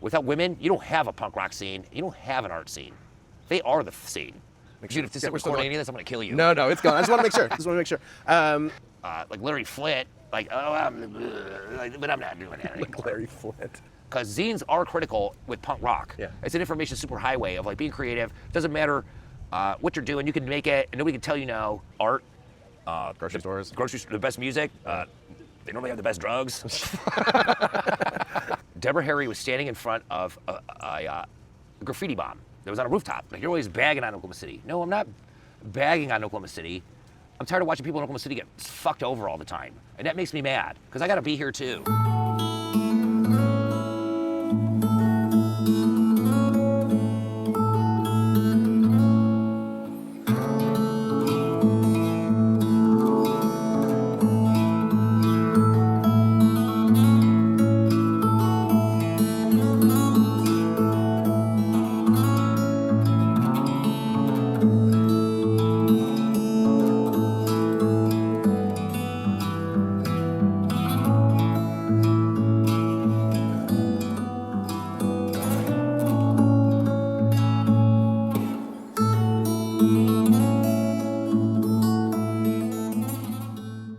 Without women, you don't have a punk rock scene. You don't have an art scene. They are the scene. Dude, if this is recording any of this, I'm gonna kill you. No, it's gone. I just want to make sure. Like Larry Flynt, but I'm not doing that anymore. Larry Flynt. Because zines are critical with punk rock. Yeah. It's an information superhighway of like being creative. Doesn't matter what you're doing. You can make it, and nobody can tell you no. Art, grocery stores, the best music. They normally have the best drugs. Deborah Harry was standing in front of a graffiti bomb that was on a rooftop. Like, you're always bagging on Oklahoma City. No, I'm not bagging on Oklahoma City. I'm tired of watching people in Oklahoma City get fucked over all the time. And that makes me mad, because I gotta be here too.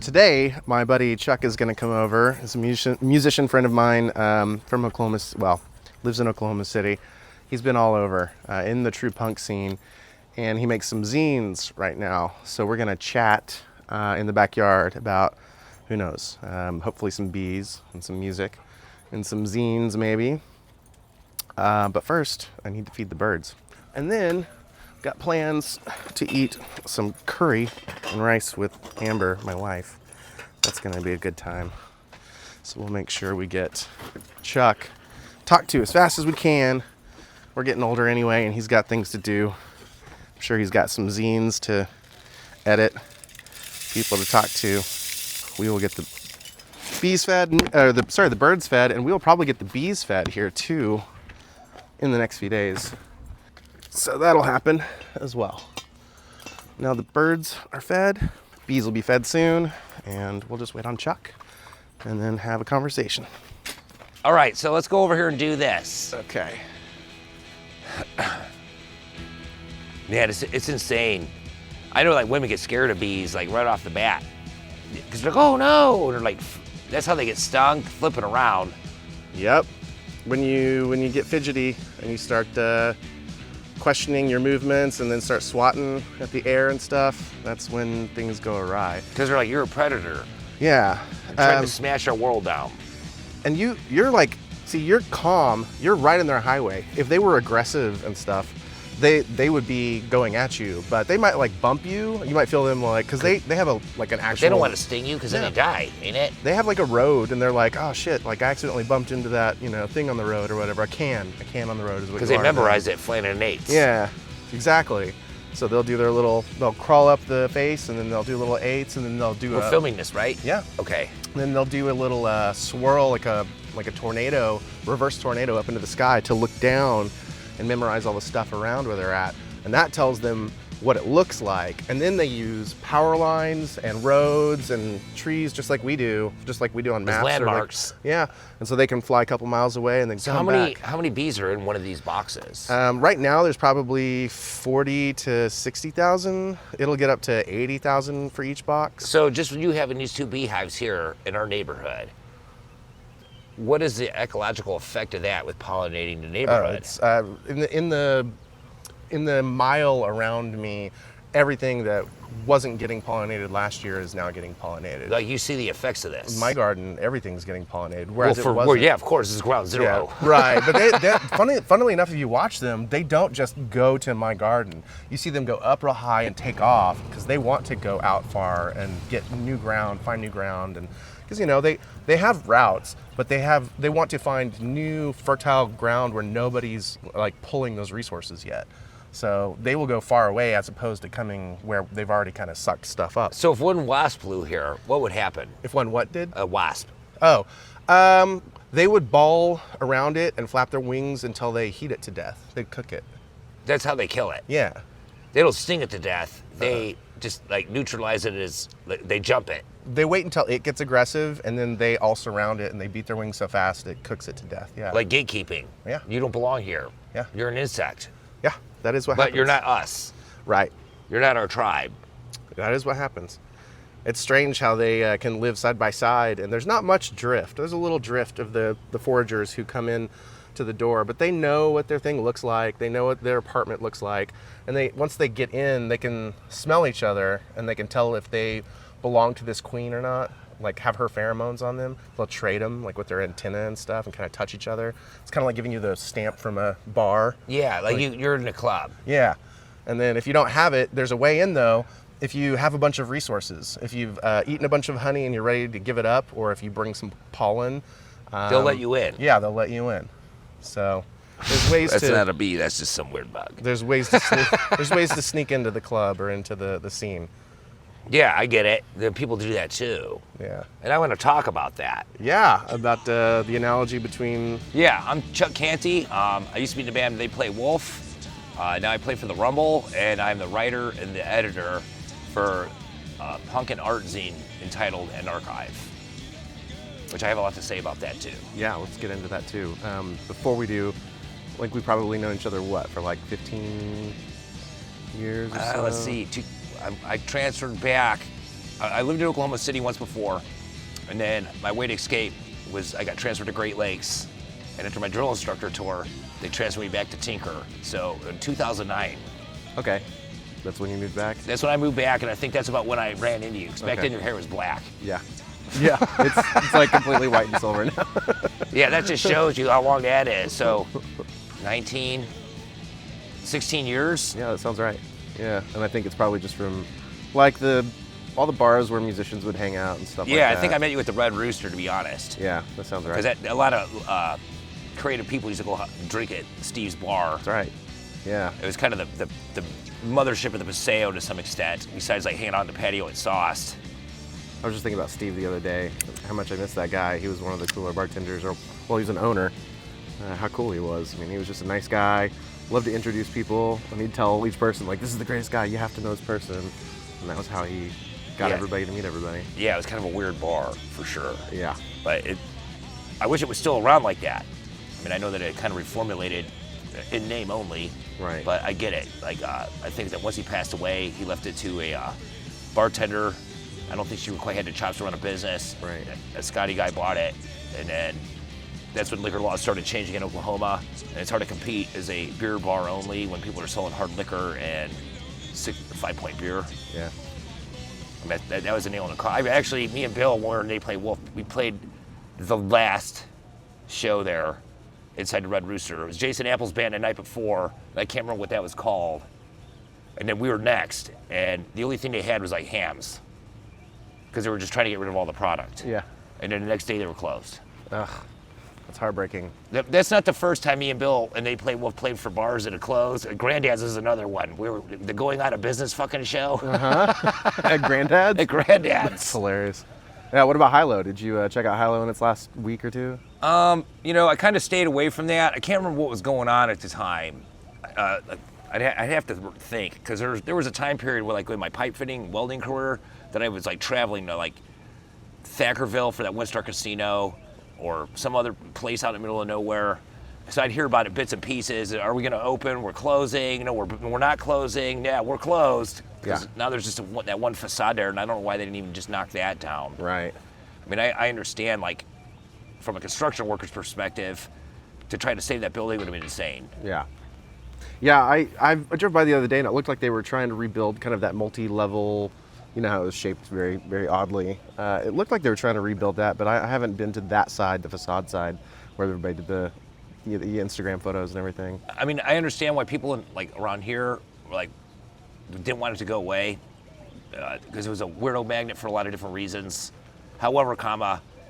Today, my buddy Chuck is going to come over. He's a musician friend of mine from Oklahoma, lives in Oklahoma City. He's been all over in the true punk scene, and he makes some zines right now. So we're going to chat in the backyard about, who knows, hopefully some bees and some music and some zines maybe. But first, I need to feed the birds. And then, got plans to eat some curry and rice with Amber, my wife. That's gonna be a good time. So we'll make sure we get Chuck talked to as fast as we can. We're getting older anyway, and he's got things to do. I'm sure he's got some zines to edit, people to talk to. We will get the bees fed, the birds fed, and we'll probably get the bees fed here too in the next few days. So that'll happen as well. Now the birds are fed, bees will be fed soon, and we'll just wait on Chuck and then have a conversation. All right, so let's go over here and do this. Okay. Man, it's insane. I know like women get scared of bees like right off the bat. Because they're like, oh no, and they're like, that's how they get stung, flipping around. Yep. When you get fidgety and you start questioning your movements and then start swatting at the air and stuff, that's when things go awry. Because they're like, you're a predator. Yeah. You're trying to smash our world down. And you're like, see, you're calm, you're right in their highway. If they were aggressive and stuff, they would be going at you, but they might like bump you. You might feel them like, because they have an actual... They don't want to sting you because then they die, ain't it? They have like a road and they're like, oh shit, like I accidentally bumped into that, thing on the road or whatever. A can on the road is what because they memorize it, flanning and eights. Yeah, exactly. So they'll do they'll crawl up the face and then they'll do little eights and then they'll do We're filming this, right? Yeah. Okay. And then they'll do a little swirl like a tornado, reverse tornado up into the sky to look down and memorize all the stuff around where they're at. And that tells them what it looks like. And then they use power lines and roads and trees just like we do on maps. Landmarks. Yeah. And so they can fly a couple miles away and then come back. How many bees are in one of these boxes? Right now there's probably 40 to 60,000. It'll get up to 80,000 for each box. So just you having these two beehives here in our neighborhood, what is the ecological effect of that with pollinating the neighborhood? It's in the mile around me, everything that wasn't getting pollinated last year is now getting pollinated. Like you see the effects of this. In my garden, everything's getting pollinated. Whereas yeah, of course, it's ground zero. Yeah, right, but funnily enough, if you watch them, they don't just go to my garden. You see them go up real high and take off because they want to go out far and get new ground, find new ground, and because they have routes, but they want to find new fertile ground where nobody's like pulling those resources yet. So they will go far away as opposed to coming where they've already kind of sucked stuff up. So if one wasp flew here, what would happen? If one what did? A wasp. Oh, they would ball around it and flap their wings until they heat it to death. They'd cook it. That's how they kill it. Yeah. They don't sting it to death. They just like neutralize it as they jump it. They wait until it gets aggressive, and then they all surround it, and they beat their wings so fast it cooks it to death. Yeah. Like gatekeeping. Yeah. You don't belong here. Yeah. You're an insect. Yeah, that is what But happens. you're not us. Right. You're not our tribe. That is what happens. It's strange how they can live side by side, and there's not much drift. There's a little drift of the foragers who come in to the door, but they know what their thing looks like. They know what their apartment looks like, and once they get in, they can smell each other, and they can tell if they belong to this queen or not. Like have her pheromones on them. They'll trade them, like with their antenna and stuff, and kind of touch each other. It's kind of like giving you the stamp from a bar. Yeah, like you're in a club. Yeah, and then if you don't have it, there's a way in though. If you have a bunch of resources, if you've eaten a bunch of honey and you're ready to give it up, or if you bring some pollen, They'll let you in. Yeah, they'll let you in. So there's ways That's to. not a bee. That's just some weird bug. There's ways to sneak, there's ways to sneak into the club or into the scene. Yeah, I get it. The people do that too. Yeah. And I want to talk about that. Yeah, about the analogy between. Yeah, I'm Chuck Canty. I used to be in the band They Play Wolf. Now I play for the Rumble, and I'm the writer and the editor for punk and art zine entitled Anarchive, which I have a lot to say about that too. Yeah, let's get into that too. Before we do, like we probably know each other for like 15 years or so? Let's see. I transferred back. I lived in Oklahoma City once before, and then my way to escape was I got transferred to Great Lakes, and after my drill instructor tour, they transferred me back to Tinker. So in 2009. Okay. That's when you moved back? That's when I moved back, and I think that's about when I ran into you. Because back then your hair was black. Yeah. Yeah, it's like completely white and silver now. Yeah, that just shows you how long that is. So 16 years? Yeah, that sounds right. Yeah, and I think it's probably just from like all the bars where musicians would hang out and stuff like that. Yeah, I think I met you at the Red Rooster, to be honest. Yeah, that sounds right. Because a lot of creative people used to go drink at Steve's bar. That's right. Yeah. It was kind of the mothership of the Paseo to some extent, besides like hanging out on the patio at Sauced. I was just thinking about Steve the other day, how much I miss that guy. He was one of the cooler bartenders, well, he was an owner. How cool he was. I mean, he was just a nice guy, loved to introduce people, and he'd tell each person, like, this is the greatest guy, you have to know this person. And that was how he got everybody to meet everybody. Yeah, it was kind of a weird bar, for sure. Yeah. But I wish it was still around like that. I mean, I know that it kind of reformulated in name only. Right. But I get it. Like, I think that once he passed away, he left it to a bartender. I don't think she quite had the chops to run a business. Right. A Scotty guy bought it, and then that's when liquor laws started changing in Oklahoma. And it's hard to compete as a beer bar only when people are selling hard liquor and 5-point beer. Yeah. I mean, that was a nail in the coffin. Actually, me and Bill, when they played Wolf, we played the last show there inside the Red Rooster. It was Jason Apple's band the night before. I can't remember what that was called. And then we were next, and the only thing they had was like hams, because they were just trying to get rid of all the product. Yeah. And then the next day they were closed. Ugh, that's heartbreaking. That's not the first time me and Bill and They Play Wolf played for bars that had closed. Granddad's is another one. We were the going out of business fucking show. At Granddad's? At Granddad's. That's hilarious. Yeah, what about Hilo? Did you check out Hilo in its last week or two? You know, I kind of stayed away from that. I can't remember what was going on at the time. I'd have to think, because there was a time period where, like, in my pipe fitting welding career, that I was like traveling to like Thackerville for that Windstar Casino or some other place out in the middle of nowhere. So I'd hear about it bits and pieces. Are we going to open? We're closing. No, we're not closing. Yeah, we're closed. Yeah. Now there's just that one facade there, and I don't know why they didn't even just knock that down. Right. I mean, I understand, like, from a construction worker's perspective, to try to save that building would have been insane. Yeah. Yeah, I drove by the other day, and it looked like they were trying to rebuild kind of that multi-level, you know how it was shaped very, very oddly. It looked like they were trying to rebuild that, but I haven't been to that side, the facade side, where everybody did the Instagram photos and everything. I mean, I understand why people like around here like didn't want it to go away, because it was a weirdo magnet for a lot of different reasons. However,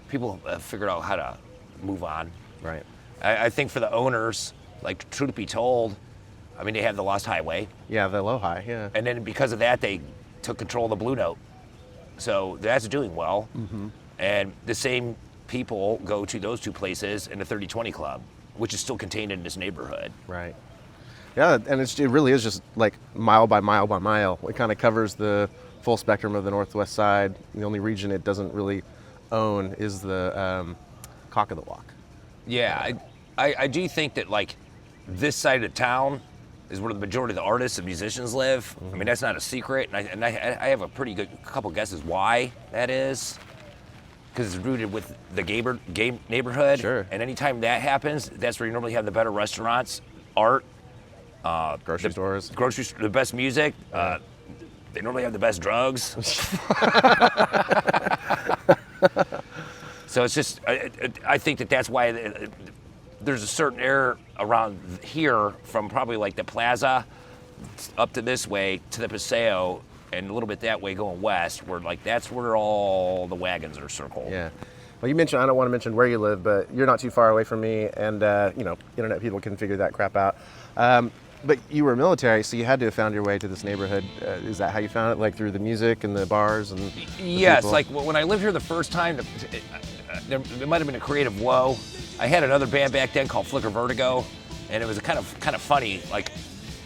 people figured out how to move on. Right. I think for the owners, like, truth be told, I mean, they have the Lost Highway. Yeah, the Low-High, yeah. And then because of that, they took control of the Blue Note. So that's doing well. Mm-hmm. And the same people go to those two places in the 3020 Club, which is still contained in this neighborhood. Right. Yeah, and it really is just like mile by mile by mile. It kind of covers the full spectrum of the Northwest Side. The only region it doesn't really own is the Cock of the Walk. Yeah, I do think that like this side of town is where the majority of the artists and musicians live. I mean, that's not a secret, and I have a pretty good couple guesses why that is. Because it's rooted with the gay neighborhood. Sure. And anytime that happens, that's where you normally have the better restaurants, art, Grocery stores. the best music. They normally have the best drugs. So it's just, I think that's why there's a certain air around here from probably like the plaza up to this way to the Paseo and a little bit that way going west, where like that's where all the wagons are circled. Yeah. Well, you mentioned, I don't want to mention where you live, but you're not too far away from me, and internet people can figure that crap out. But you were military, so you had to have found your way to this neighborhood. Is that how you found it, like through the music and the bars and the Yes, people? like when I lived here the first time, there might have been a creative low. I had another band back then called Flicker Vertigo, and it was kind of funny. Like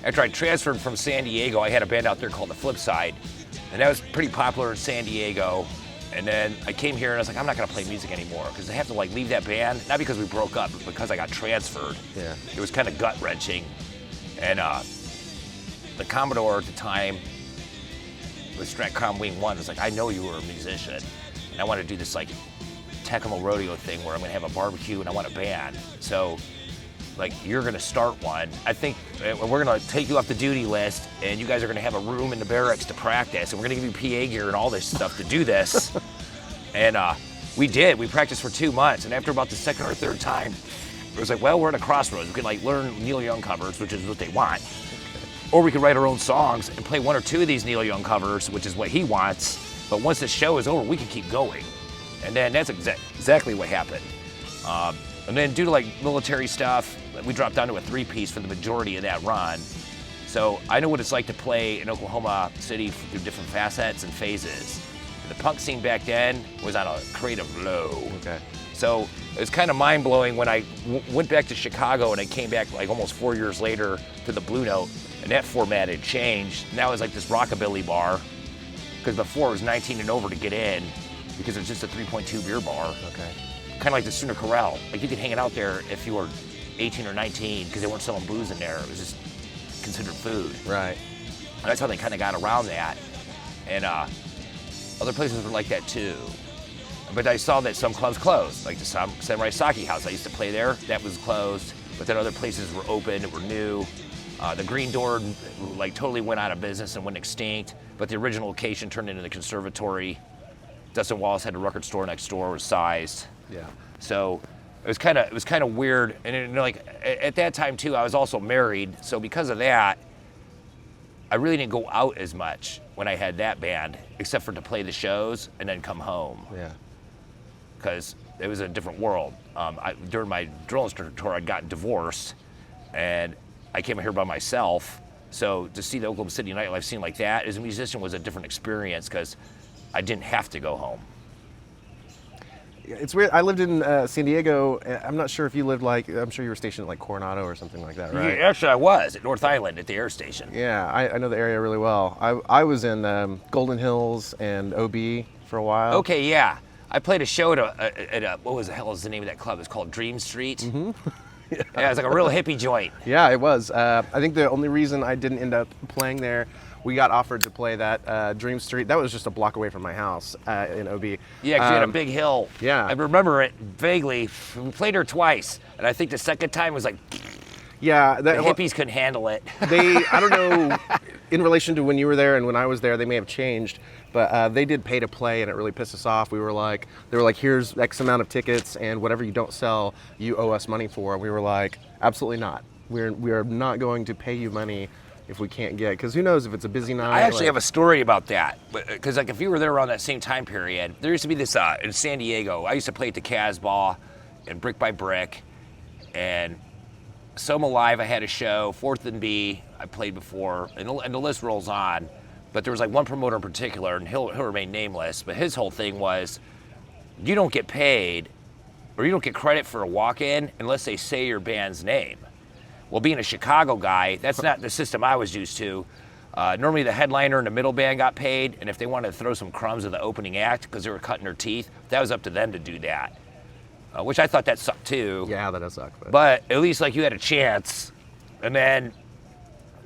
after I transferred from San Diego, I had a band out there called The Flip Side, and that was pretty popular in San Diego. And then I came here and I was like, I'm not gonna play music anymore because I have to like leave that band, not because we broke up, but because I got transferred. Yeah. It was kind of gut wrenching. And the Commodore at the time, with Stratcom Wing 1, was like, I know you were a musician, and I want to do this like Tecmo rodeo thing where I'm gonna have a barbecue and I want a band. So like, you're gonna start one. I think we're gonna take you off the duty list, and you guys are gonna have a room in the barracks to practice, and we're gonna give you PA gear and all this stuff to do this. And we did. We practiced for 2 months, and after about the second or third time, it was like, well, we're at a crossroads. We can like learn Neil Young covers, which is what they want, or we could write our own songs and play 1 or 2 of these Neil Young covers, which is what he wants. But once the show is over, we can keep going. And then that's exactly what happened. And then due to like military stuff, we dropped down to a 3-piece for the majority of that run. So I know what it's like to play in Oklahoma City through different facets and phases. The punk scene back then was on a creative low. Okay. So it was kind of mind-blowing when I went back to Chicago, and I came back like almost 4 years later to the Blue Note, and that format had changed. Now it's like this rockabilly bar, because before it was 19 and over to get in, because it's just a 3.2 beer bar. Okay. Kind of like the Sooner Corral. Like you could hang it out there if you were 18 or 19, because they weren't selling booze in there. It was just considered food. Right. And that's how they kind of got around that. And other places were like that too. But I saw that some clubs closed, like the Samurai Sake House. I used to play there. That was closed. But then other places were open that were new. The Green Door like totally went out of business and went extinct. But the original location turned into the conservatory. Dustin Wallace had a record store next door, was sized. Yeah. So it was kind of weird. And like at that time too, I was also married. So because of that, I really didn't go out as much when I had that band, except for to play the shows and then come home. Yeah. Because it was a different world. During my drill instructor tour, I'd gotten divorced, and I came here by myself. So to see the Oklahoma City nightlife scene like that as a musician was a different experience because I didn't have to go home. It's weird. I lived in San Diego. I'm not sure if you lived I'm sure you were stationed at like Coronado or something like that, right? Yeah, actually, I was at North Island at the air station. Yeah, I know the area really well. I was in Golden Hills and OB for a while. Okay, yeah. I played a show at what was the hell is the name of that club? It's called Dream Street. Mm-hmm. Yeah, it was like a real hippie joint. Yeah, it was. I think the only reason I didn't end up playing there, we got offered to play that Dream Street. That was just a block away from my house in OB. Yeah, because you had a big hill. Yeah. I remember it vaguely. We played her twice, and I think the second time was like, yeah, the hippies couldn't handle it. I don't know, in relation to when you were there and when I was there, they may have changed, but they did pay to play, and it really pissed us off. They were like, here's X amount of tickets, and whatever you don't sell, you owe us money for. And we were like, absolutely not. We are not going to pay you money if we can't get, because who knows if it's a busy night. I actually have a story about that, because like if you were there around that same time period, there used to be this in San Diego. I used to play at the Casbah and Brick by Brick, and Soma Live. I had a show. 4th and B. I played before, and the list rolls on. But there was like one promoter in particular, and he'll remain nameless. But his whole thing was, you don't get paid, or you don't get credit for a walk-in unless they say your band's name. Well, being a Chicago guy, that's not the system I was used to. Normally the headliner and the middle band got paid, and if they wanted to throw some crumbs of the opening act because they were cutting their teeth, that was up to them to do that, which I thought that sucked too. Yeah, that does suck. But at least like you had a chance, and then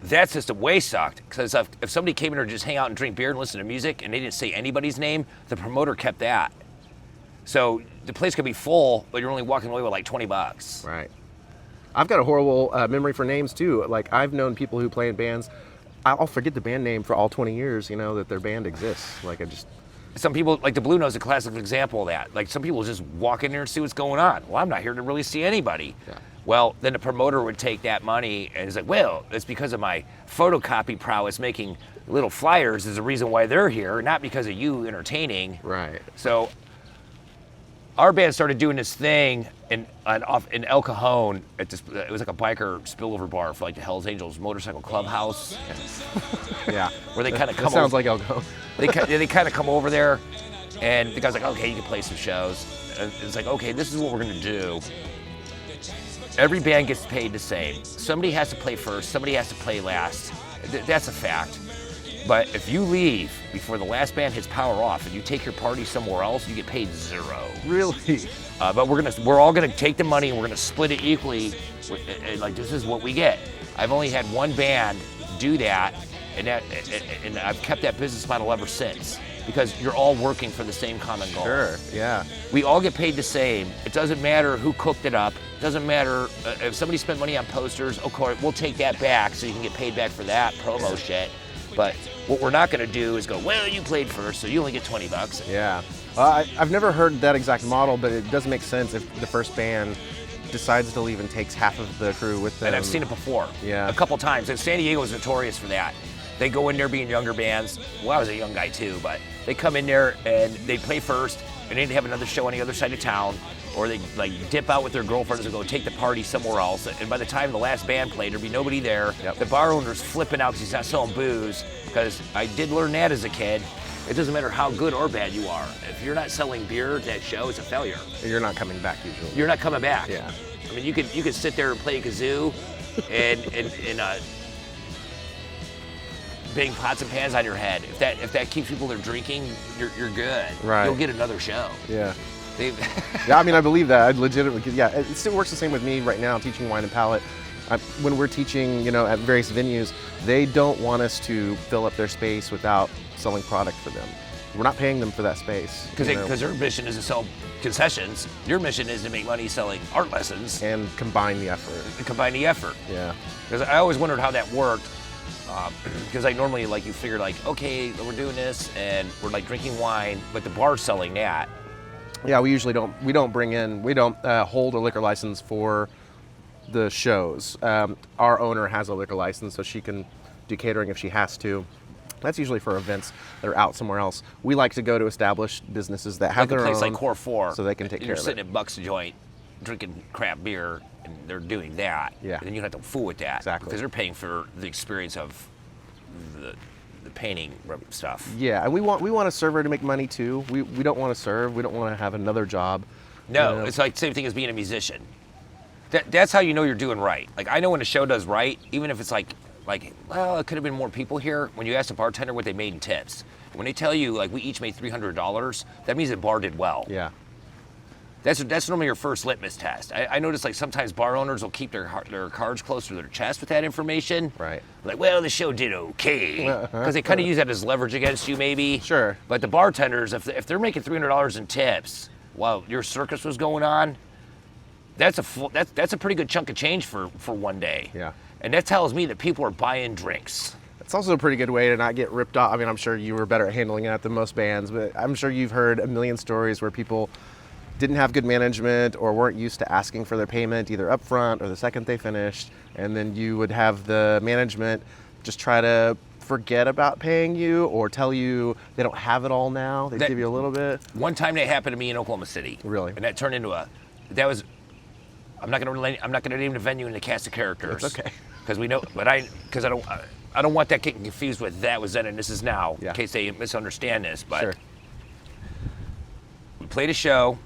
that system way sucked because if somebody came in there to just hang out and drink beer and listen to music and they didn't say anybody's name, the promoter kept that. So the place could be full, but you're only walking away with like $20. Right. I've got a horrible memory for names too. Like I've known people who play in bands. I'll forget the band name for all 20 years, that their band exists. Like I just... Some people, like the Blue Note's a classic example of that. Like some people just walk in there and see what's going on. Well, I'm not here to really see anybody. Yeah. Well, then the promoter would take that money and it's like, well, it's because of my photocopy prowess making little flyers is the reason why they're here, not because of you entertaining. Right. So our band started doing this thing in El Cajon. It was like a biker spillover bar for like the Hells Angels Motorcycle Clubhouse. Yeah. Where they kind of come. That sounds like El Cajon. They kind of come over there, and the guy's like, okay, you can play some shows. And it's like, okay, this is what we're gonna do. Every band gets paid the same. Somebody has to play first. Somebody has to play last. That's a fact. But if you leave before the last band hits power off and you take your party somewhere else, you get paid zero. Really? But we're all gonna take the money and we're gonna split it equally. Like this is what we get. I've only had one band do that, and I've kept that business model ever since because you're all working for the same common goal. Sure. Yeah. We all get paid the same. It doesn't matter who cooked it up. It doesn't matter if somebody spent money on posters. Okay, we'll take that back so you can get paid back for that promo shit. But what we're not going to do is go, well, you played first, so you only get $20. Yeah. I've never heard that exact model, but it does make sense if the first band decides to leave and takes half of the crew with them. And I've seen it before. Yeah. A couple times. And San Diego is notorious for that. They go in there being younger bands. Well, I was a young guy too, but they come in there and they play first, and then they have another show on the other side of town, or they like dip out with their girlfriends and go take the party somewhere else. And by the time the last band played, there'd be nobody there. Yep. The bar owner's flipping out because he's not selling booze. Because I did learn that as a kid. It doesn't matter how good or bad you are. If you're not selling beer at that show, it's a failure. You're not coming back usually. You're not coming back. Yeah. I mean, you could sit there and play a kazoo and bang pots and pans on your head. If that keeps people there drinking, you're good. Right. You'll get another show. Yeah. Yeah, I mean, I believe that. I legitimately, yeah. It still works the same with me right now, teaching wine and palate. When we're teaching, at various venues, they don't want us to fill up their space without selling product for them. We're not paying them for that space. Because their mission is to sell concessions. Your mission is to make money selling art lessons. And combine the effort. Yeah. Because I always wondered how that worked. Because I normally, you figure, okay, we're doing this, and we're, drinking wine, but the bar's selling that. Yeah, we usually don't hold a liquor license for the shows. Our owner has a liquor license, so she can do catering if she has to. That's usually for events that are out somewhere else. We like to go to established businesses that have their own. Like a place like Core 4. So they can take care of it. You're sitting at Buck's joint, drinking crap beer, and they're doing that. Yeah. And then you have to fool with that. Exactly. Because they're paying for the experience of the painting stuff. Yeah, and we want a server to make money too. We don't want to serve. We don't want to have another job. No, it's like the same thing as being a musician. That's how you know you're doing right. I know when a show does right, even if it's well, it could have been more people here. When you ask the bartender what they made in tips, when they tell you we each made $300, that means the bar did well. Yeah. That's normally your first litmus test. I notice sometimes bar owners will keep their cards close to their chest with that information. Right. Well, the show did okay, because they kind of use that as leverage against you, maybe. Sure. But the bartenders, if they're making $300 in tips while your circus was going on, that's a pretty good chunk of change for one day. Yeah. And that tells me that people are buying drinks. It's also a pretty good way to not get ripped off. I mean, I'm sure you were better at handling it than most bands, but I'm sure you've heard a million stories where people didn't have good management or weren't used to asking for their payment either up front or the second they finished, and then you would have the management just try to forget about paying you or tell you they don't have it all now. They give you a little bit. One time that happened to me in Oklahoma City. Really? And that turned into I'm not gonna name the venue and the cast of characters. It's okay. Because we know, I don't want that getting confused with that was then and this is now, yeah. In case they misunderstand this. But sure. We played a show,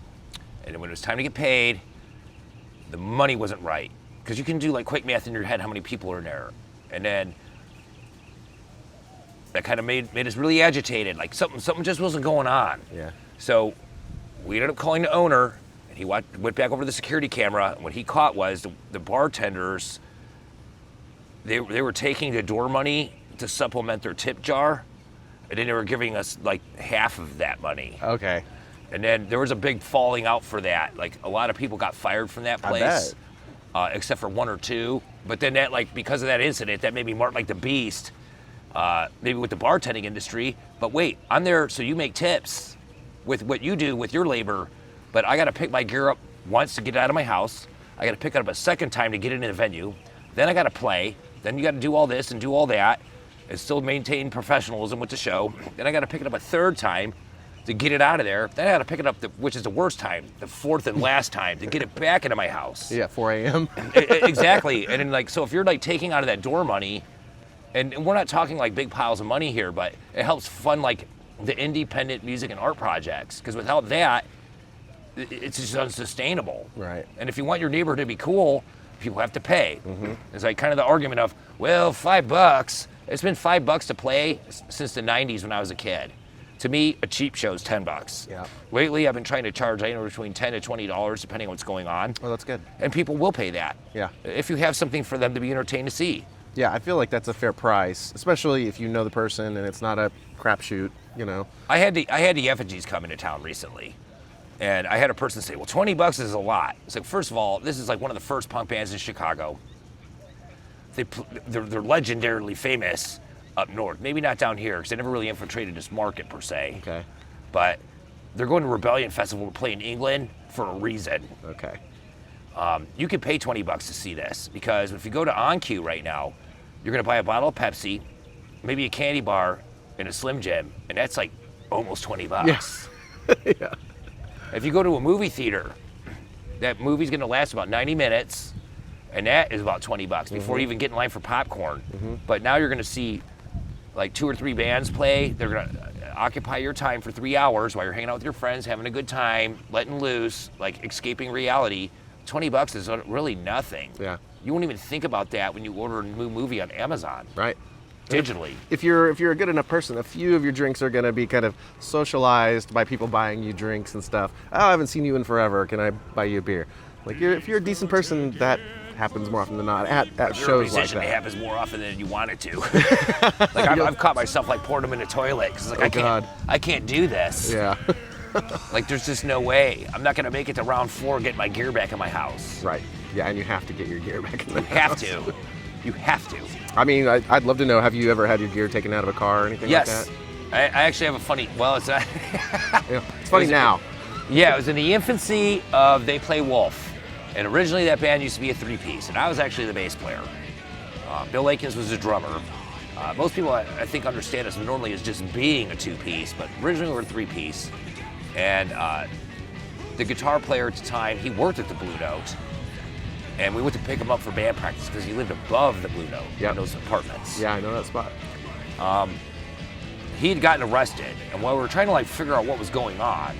and when it was time to get paid, the money wasn't right. because you can do like quick math in your head how many people are in there, and then that kind of made us really agitated. Like something just wasn't going on. Yeah. So we ended up calling the owner, and he went back over to the security camera. And what he caught was the bartenders. They were taking the door money to supplement their tip jar, and then they were giving us like half of that money. Okay. And then there was a big falling out for that. Like a lot of people got fired from that place, except for one or two. But then that, like, because of that incident, that made me mark like the beast, maybe with the bartending industry. But wait, I'm there so you make tips with what you do with your labor, but I got to pick my gear up once to get it out of my house. I got to pick it up a second time to get it in the venue. Then I got to play. Then you got to do all this and do all that and still maintain professionalism with the show. Then I got to pick it up a third time to get it out of there. Then I got to pick it up, which is the worst time, the fourth and last time, to get it back into my house. Yeah, 4 a.m. Exactly. And then, like, so if you're like taking out of that door money, and we're not talking like big piles of money here, but it helps fund like the independent music and art projects, because without that, it's just unsustainable. Right. And if you want your neighborhood to be cool, people have to pay. It's like kind of the argument of, well, $5. It's been $5 to play since the 90s when I was a kid. To me, a cheap show is $10. Yeah. Lately, I've been trying to charge anywhere between $10 to $20, depending on what's going on. Oh, that's good. And people will pay that. Yeah. If you have something for them to be entertained to see. Yeah, I feel like that's a fair price, especially if you know the person and it's not a crapshoot, you know. I had the effigies come into town recently, and I had a person say, well, $20 is a lot. It's like, first of all, this is like one of the first punk bands in Chicago. They're legendarily famous up north. Maybe not down here, because they never really infiltrated this market per se. Okay. But they're going to Rebellion Festival to play in England for a reason. Okay. You could pay $20 to see this, because if you go to OnQ right now, you're going to buy a bottle of Pepsi, maybe a candy bar, and a Slim Jim, and that's like almost $20. Yes. Yeah. If you go to a movie theater, that movie's going to last about 90 minutes, and that is about $20 before you even get in line for popcorn. But now you're going to see like 2 or 3 bands play. They're going to occupy your time for 3 hours while you're hanging out with your friends, having a good time, letting loose, like escaping reality. $20 is really nothing. Yeah. You won't even think about that when you order a new movie on Amazon. Right. Digitally. If you're a good enough person, a few of your drinks are going to be kind of socialized by people buying you drinks and stuff. Oh, I haven't seen you in forever. Can I buy you a beer? Like, if you're a decent person, that happens more often than not at shows like that. It happens more often than you want it to. Like I've caught myself like pouring them in the toilet because like I can't do this. Yeah. Like there's just no way. I'm not gonna make it to round 4 and get my gear back in my house. Right. Yeah, and you have to get your gear back in the house. You have to. I mean, I'd love to know, have you ever had your gear taken out of a car or anything like that? Yes. I actually have a funny, well, it's Yeah, it's funny now. Yeah, it was in the infancy of They Play Wolf. And originally that band used to be a 3-piece, and I was actually the bass player. Bill Akins was the drummer. Most people, I think, understand us normally as just being a 2-piece, but originally we were a 3-piece. And the guitar player at the time, he worked at the Blue Note, and we went to pick him up for band practice because he lived above the Blue Note in those apartments. Yeah, I know that spot. He had gotten arrested, and while we were trying to like figure out what was going on,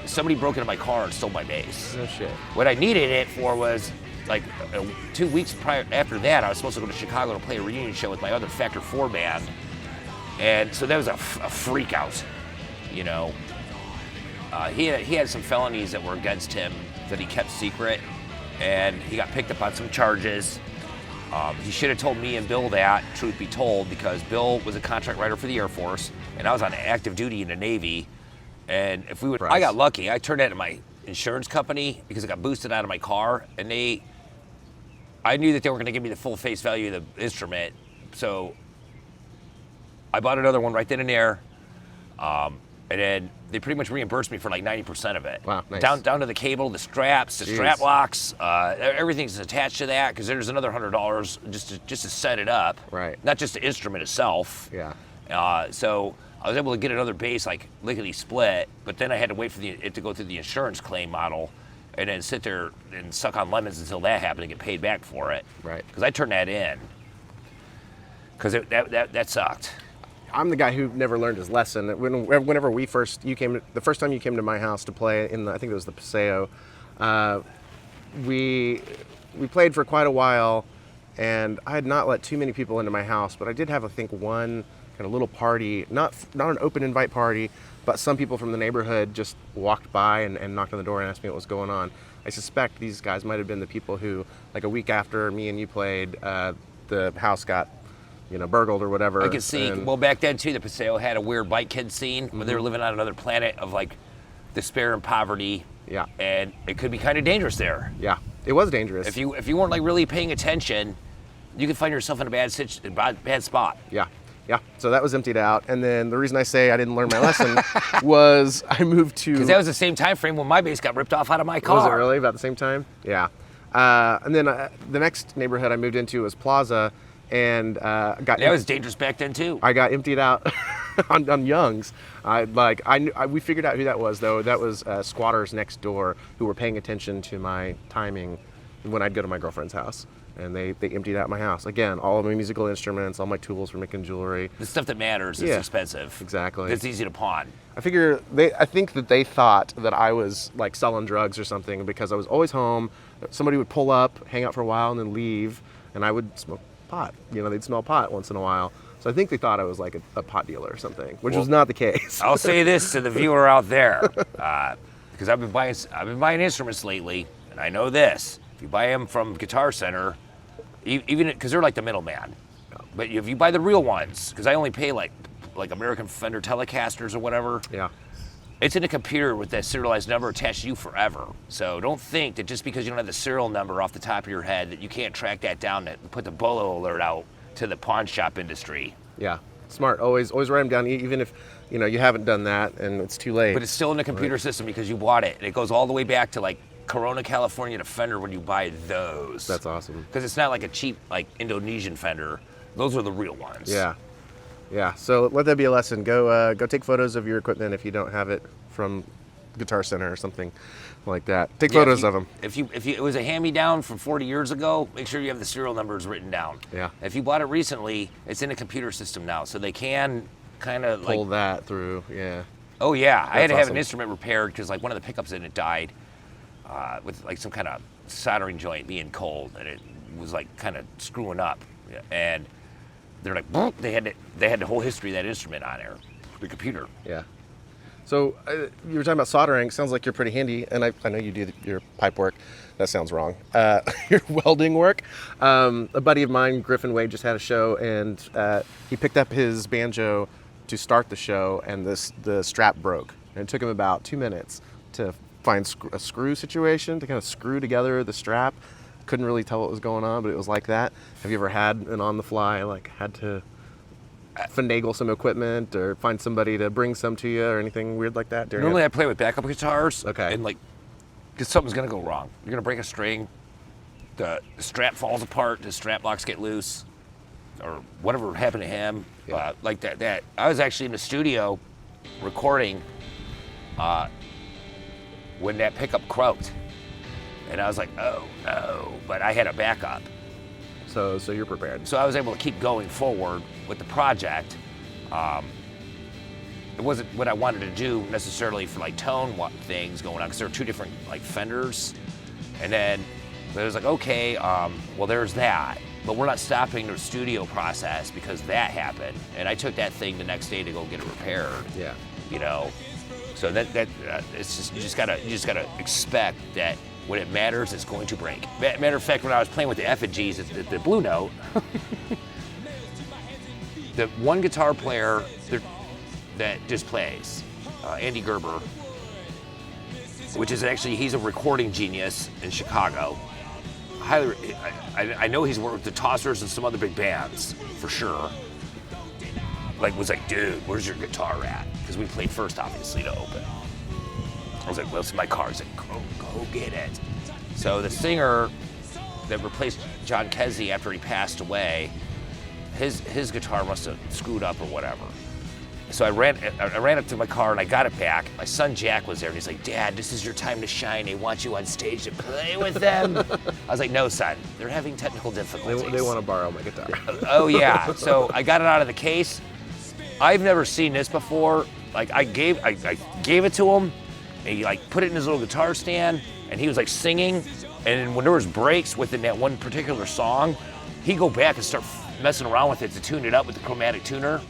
somebody broke into my car and stole my bass. No shit. What I needed it for was like 2 weeks after that, I was supposed to go to Chicago to play a reunion show with my other Factor 4 band. And so that was a freak out, you know. He had some felonies that were against him that he kept secret, and he got picked up on some charges. He should have told me and Bill that, truth be told, because Bill was a contract writer for the Air Force, and I was on active duty in the Navy. And if we would, I got lucky. I turned that to my insurance company because it got boosted out of my car, and I knew that they were going to give me the full face value of the instrument, so I bought another one right then and there, and then they pretty much reimbursed me for like 90% of it. Wow, nice. Down to the cable, the straps, the strap locks, everything's attached to that because there's another $100 just to set it up. Right. Not just the instrument itself. Yeah. So I was able to get another bass like lickety split, but then I had to wait for it to go through the insurance claim model, and then sit there and suck on lemons until that happened and get paid back for it. Right. Because I turned that in. Because that sucked. I'm the guy who never learned his lesson. Whenever the first time you came to my house to play in I think it was the Paseo, we were going to play a reunion show with my other Factor 4 band, and so that was a freak out. You know, I mean, I think the guy who never learned his lesson. Whenever we first, you came the first time you came to my house to play in I think it was the Paseo, we were going to play a reunion show with my other Factor 4 band, and so that was a freak out. You know, I mean, I think the guy who never learned his lesson. Whenever we first, you came the first time you came to my house to play in I think it was the Paseo, we played for quite a while, and I had not let too many people into my house, but I did have, I think, one kind of little party, not an open invite party, but some people from the neighborhood just walked by and knocked on the door and asked me what was going on. I suspect these guys might have been the people who, like a week after me and you played, the house got, burgled or whatever. I could see, well, back then too, the Paseo had a weird bike kid scene where they were living on another planet of like despair and poverty. Yeah. And it could be kind of dangerous there. Yeah, it was dangerous. If you weren't like really paying attention, you could find yourself in a bad spot. Yeah. Yeah, so that was emptied out, and then the reason I say I didn't learn my lesson was I moved to... Because that was the same time frame when my bass got ripped off out of my car. Was it really about the same time? Yeah. And then the next neighborhood I moved into was Plaza, and That was dangerous back then too. I got emptied out on Young's. We figured out who that was, though. That was squatters next door who were paying attention to my timing when I'd go to my girlfriend's house. And they emptied out my house. Again, all of my musical instruments, all my tools for making jewelry. The stuff that matters is expensive. Exactly. It's easy to pawn. I think that they thought that I was like selling drugs or something because I was always home. Somebody would pull up, hang out for a while, and then leave, and I would smoke pot. They'd smell pot once in a while. So I think they thought I was like a pot dealer or something, which was not the case. I'll say this to the viewer out there, because I've been buying instruments lately, and I know this: if you buy them from Guitar Center, even because they're like the middleman, but if you buy the real ones, because I only pay like American Fender Telecasters or whatever. Yeah. It's in a computer with that serialized number attached to you forever. So don't think that just because you don't have the serial number off the top of your head that you can't track that down and put the bolo alert out to the pawn shop industry. Yeah. Smart. Always write them down, even if you haven't done that and it's too late. But it's still in the computer system because you bought it, and it goes all the way back to like Corona, California to Fender when you buy those. That's awesome. Because it's not like a cheap like Indonesian Fender. Those are the real ones. Yeah. Yeah. So let that be a lesson. Go take photos of your equipment if you don't have it from Guitar Center or something like that. Take photos of them. If it was a hand-me-down from 40 years ago, make sure you have the serial numbers written down. Yeah. If you bought it recently, it's in a computer system now, so they can kind of pull that through. Yeah. Oh yeah, I had to have awesome. an instrument repaired because like one of the pickups in it died with like some kind of soldering joint being cold, and it was like kind of screwing up, and they're like, "Boom." They had the whole history of that instrument on there, the computer. Yeah. So you were talking about soldering. Sounds like you're pretty handy, and I know you do your pipe work. That sounds wrong. Your welding work. A buddy of mine, Griffin Wade, just had a show, and he picked up his banjo to start the show, and the strap broke. And it took him about 2 minutes to find a screw situation to kind of screw together the strap. Couldn't really tell what was going on, but it was like that. Have you ever had an on-the-fly, like had to finagle some equipment or find somebody to bring some to you or anything weird like that? Normally I play with backup guitars. Okay. And like, because something's gonna go wrong. You're gonna break a string, the strap falls apart, the strap locks get loose, or whatever happened to him. Yeah. Like that. I was actually in the studio recording when that pickup croaked. And I was like, oh no, but I had a backup. So you're prepared. So I was able to keep going forward with the project. It wasn't what I wanted to do necessarily for like tone things going on, because there were two different like Fenders. And then it was like, okay, well there's that, but we're not stopping the studio process because that happened. And I took that thing the next day to go get it repaired. Yeah. So that it's just you just gotta expect that when it matters, it's going to break. Matter of fact, when I was playing with the effigies, the Blue Note, the one guitar player that just plays, Andy Gerber, which is actually, he's a recording genius in Chicago. I know he's worked with the Tossers and some other big bands, for sure. Was like, dude, where's your guitar at? Because we played first, obviously, to open. I was like, well, it's in my car. He's like, go get it. So the singer that replaced John Kesey after he passed away, his guitar must have screwed up or whatever. So I ran up to my car and I got it back. My son Jack was there and he's like, Dad, this is your time to shine. They want you on stage to play with them. I was like, no, son, they're having technical difficulties. They want to borrow my guitar. Oh yeah. So I got it out of the case. I've never seen this before. Like I gave it to him, and he like put it in his little guitar stand, and he was like singing, And when there was breaks within that one particular song, he'd go back and start messing around with it to tune it up with the chromatic tuner.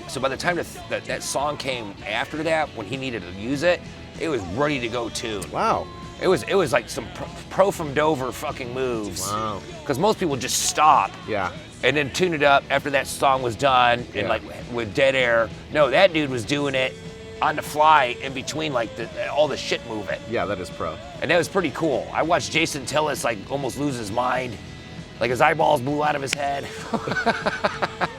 So by the time that song came after that, when he needed to use it, it was ready to go tuned. Wow. It was like some pro from Dover fucking moves. Wow. Because most people just stop. Yeah. And then tune it up after that song was done and like with dead air. No, that dude was doing it on the fly in between like all the shit moving. Yeah, that is pro. And that was pretty cool. I watched Jason Tillis like almost lose his mind. Like his eyeballs blew out of his head.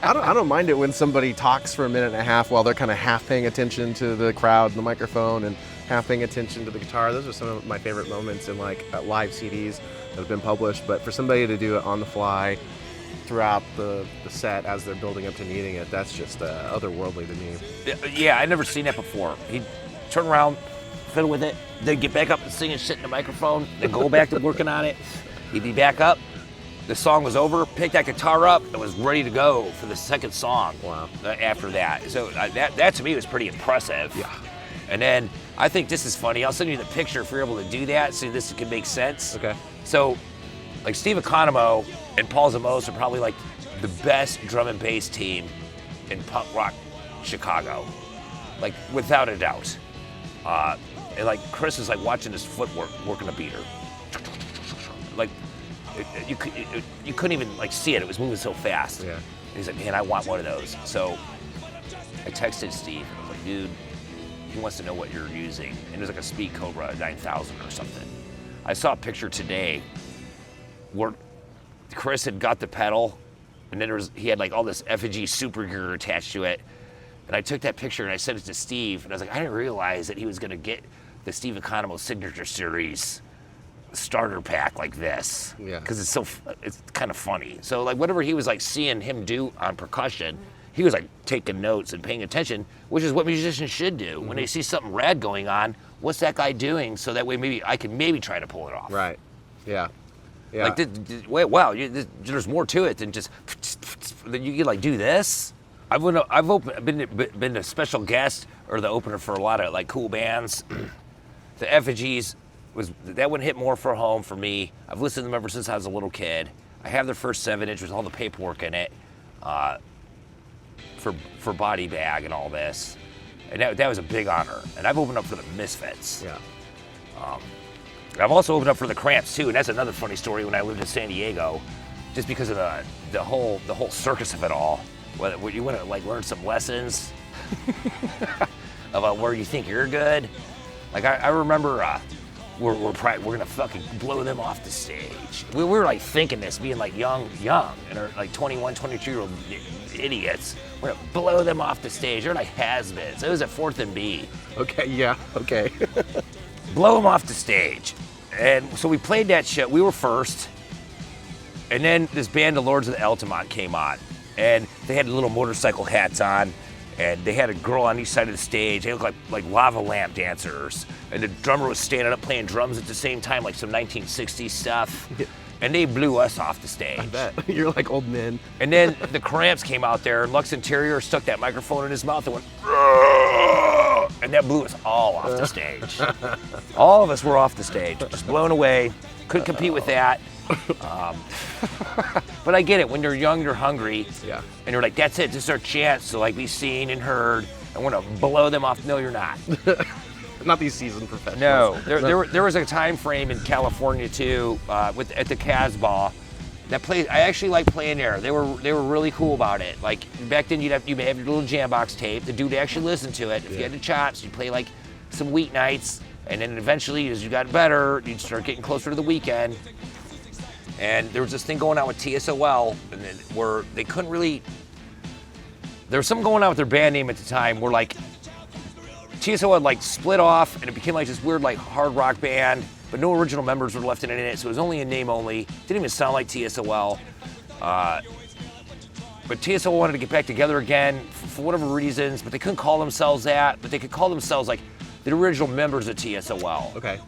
I don't mind it when somebody talks for a minute and a half while they're kind of half paying attention to the crowd and the microphone and half paying attention to the guitar. Those are some of my favorite moments in like live CDs that have been published. But for somebody to do it on the fly throughout the set as they're building up to needing it, that's just otherworldly to me. Yeah, I'd never seen that before. He'd turn around, fiddle with it, then get back up and sing and shit in the microphone, then go back to working on it. He'd be back up. The song was over, picked that guitar up, and was ready to go for the second song. Wow. After that. So that to me was pretty impressive. Yeah. And then I think this is funny. I'll send you the picture if you're able to do that so this can make sense. Okay. So, like Steve Economou and Paul Zamos are probably like the best drum and bass team in punk rock Chicago. Like, without a doubt. And like Chris is like watching his footwork working a beater. Like, you couldn't even like see it. It was moving so fast. Yeah. And he's like, man, I want one of those. So I texted Steve and I was like, dude, he wants to know what you're using. And it was like a Speed Cobra 9000 or something. I saw a picture today where Chris had got the pedal and then he had like all this effigy super gear attached to it. And I took that picture and I sent it to Steve and I was like, I didn't realize that he was gonna get the Steve Economou Signature Series starter pack like this. Yeah. Because it's kind of funny. So like whatever he was like seeing him do on percussion, he was like taking notes and paying attention, which is what musicians should do. When they see something rad going on, what's that guy doing? So that way maybe I can try to pull it off. Right. Yeah. Yeah. Like, wow, there's more to it than just, you can like do this. I've been a special guest or the opener for a lot of like cool bands. The Effigies, that one hit more for home for me. I've listened to them ever since I was a little kid. I have their first 7-inch with all the paperwork in it for Body Bag and all this. And that was a big honor. And I've opened up for the Misfits. Yeah. I've also opened up for the Cramps too, and that's another funny story when I lived in San Diego, just because of the whole circus of it all. Where you want to like learn some lessons about where you think you're good. Like I remember we're gonna fucking blow them off the stage. We were like thinking this, being like young, and are like 21, 22-year-old idiots. We're gonna blow them off the stage. They're like has-beens. It was at 4th and B. Okay. Yeah. Okay. Blow them off the stage. And so we played that shit. We were first. And then this band, the Lords of the Altamont, came on. And they had little motorcycle hats on. And they had a girl on each side of the stage. They looked like lava lamp dancers. And the drummer was standing up playing drums at the same time, like some 1960s stuff. And they blew us off the stage. I bet. You're like old men. And then the Cramps came out there, and Lux Interior stuck that microphone in his mouth and went, "Rrrr," and that blew us all off the stage. All of us were off the stage, just blown away. Couldn't compete with that. But I get it. When you're young, you're hungry. Yeah. And you're like, that's it. This is our chance to like be seen and heard. And we're gonna blow them off. No, you're not. Not these seasoned professionals. No. There was a time frame in California too, at the Casbah. That place, I actually like playing there. They were really cool about it. Like back then, you may have your little Jambox tape. The dude actually listened to it. If you had the chops, you'd play like some weeknights, and then eventually, as you got better, you'd start getting closer to the weekend. And there was this thing going on with TSOL, and where they couldn't really. There was something going on with their band name at the time, where like TSOL had like split off, and it became like this weird like hard rock band. But no original members were left in it, so it was only a name only. Didn't even sound like TSOL. But TSOL wanted to get back together again for whatever reasons, but they couldn't call themselves that. But they could call themselves like the original members of TSOL. Okay.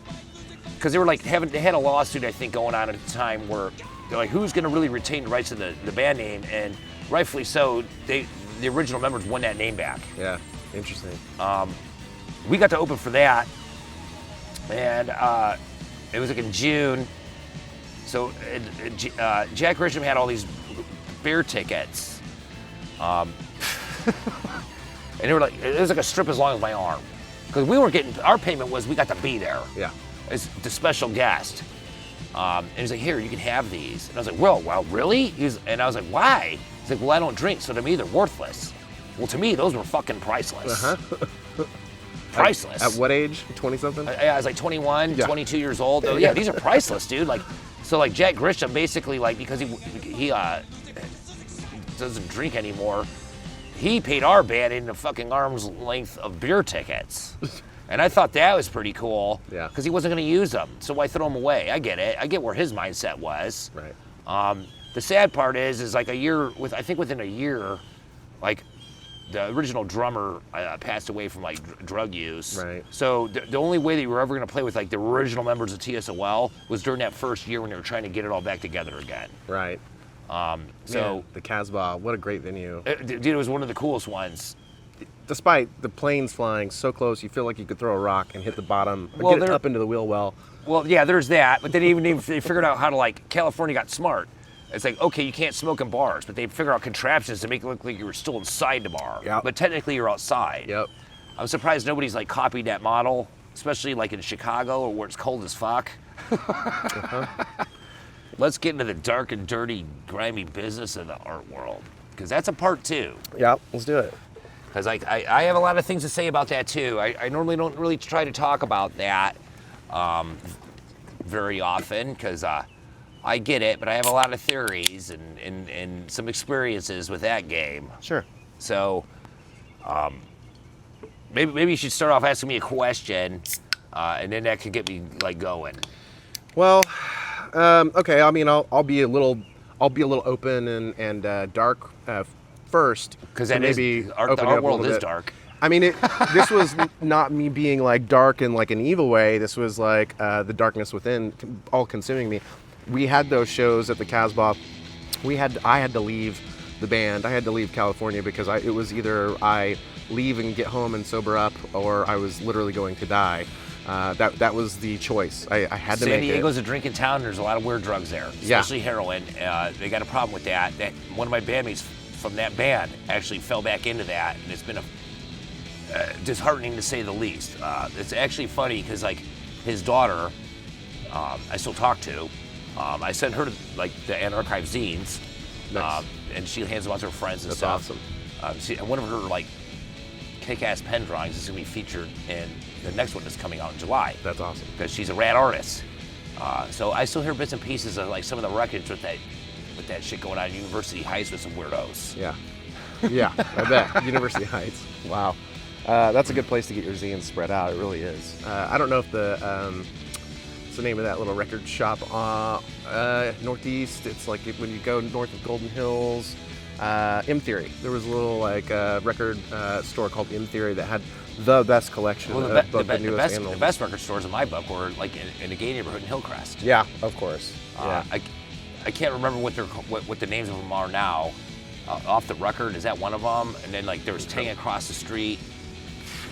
Because they were like they had a lawsuit I think going on at the time where they're like, who's going to really retain the rights to the band name? And rightfully so, the original members won that name back. Yeah. Interesting. We got to open for that, and it was like in June, So Jack Grisham had all these beer tickets. And they were like, it was like a strip as long as my arm. Because we weren't getting, our payment was we got to be there. Yeah. As the special guest. And he's like, here, you can have these. And I was like, well, really? And I was like, why? He's like, well, I don't drink, so to me, they're worthless. Well, to me, those were fucking priceless. Priceless. At what age? 20-something? I was like 21, Yeah. 22 years old. Oh, yeah, these are priceless, dude. Like, so like Jack Grisham basically, like, because he doesn't drink anymore, he paid our band in a fucking arm's length of beer tickets. And I thought that was pretty cool. Yeah. Because he wasn't going to use them. So why throw them away? I get it. I get where his mindset was. Right. The sad part is like I think within a year, like the original drummer passed away from like drug use. Right. So the only way that you were ever going to play with like the original members of TSOL was during that first year when they were trying to get it all back together again. Right. So the Casbah, what a great venue. Dude, it was one of the coolest ones. Despite the planes flying so close, you feel like you could throw a rock and hit the bottom, or Well, get it up into the wheel well. Well, yeah, there's that. But then they figured out how to, like, California got smart. It's like, okay, you can't smoke in bars, but they figured out contraptions to make it look like you were still inside the bar. Yep. But technically you're outside. Yep. I'm surprised nobody's, like, copied that model, especially, like, in Chicago or where it's cold as fuck. Let's get into the dark and dirty, grimy business of the art world, because that's a part two. Yeah, let's do it. Because I have a lot of things to say about that, too. I normally don't really try to talk about that very often, because I get it, but I have a lot of theories and some experiences with that game. Sure. So maybe you should start off asking me a question, and then that could get me like going. Well, okay. I mean, I'll be a little open and dark first. Because so that is maybe the open it art up a world little is bit. dark. I mean, this was not me being like dark in like an evil way. This was like the darkness within, all consuming me. We had those shows at the Casbah. I had to leave the band. I had to leave California because it was either I leave and get home and sober up, or I was literally going to die. That was the choice. I had to San make it. Diego's a drinking town. There's a lot of weird drugs there, especially heroin. They got a problem with that. One of my bandmates from that band actually fell back into that, and it's been disheartening to say the least. It's actually funny because like his daughter, I still talk to. I sent her like the Anarchive zines, Nice. and she hands them out to her friends and That's stuff. awesome. One of her like kick-ass pen drawings is gonna be featured in the next one that's coming out in July. That's awesome. Because she's a rad artist. So I still hear bits and pieces of like some of the records with that shit going on at University Heights with some weirdos. Yeah. Yeah, I bet. University Heights. Wow. That's a good place to get your zines spread out. It really is. I don't know if what's the name of that little record shop? Northeast. It's like when you go north of Golden Hills. M Theory. There was a little like record store called M Theory that had the best collection Well, of both the newest and the best record stores in my book were like in a gay neighborhood in Hillcrest. Yeah, of course. Yeah. I can't remember what the names of them are now. Off the record, is that one of them? And then like there was Tang across the street.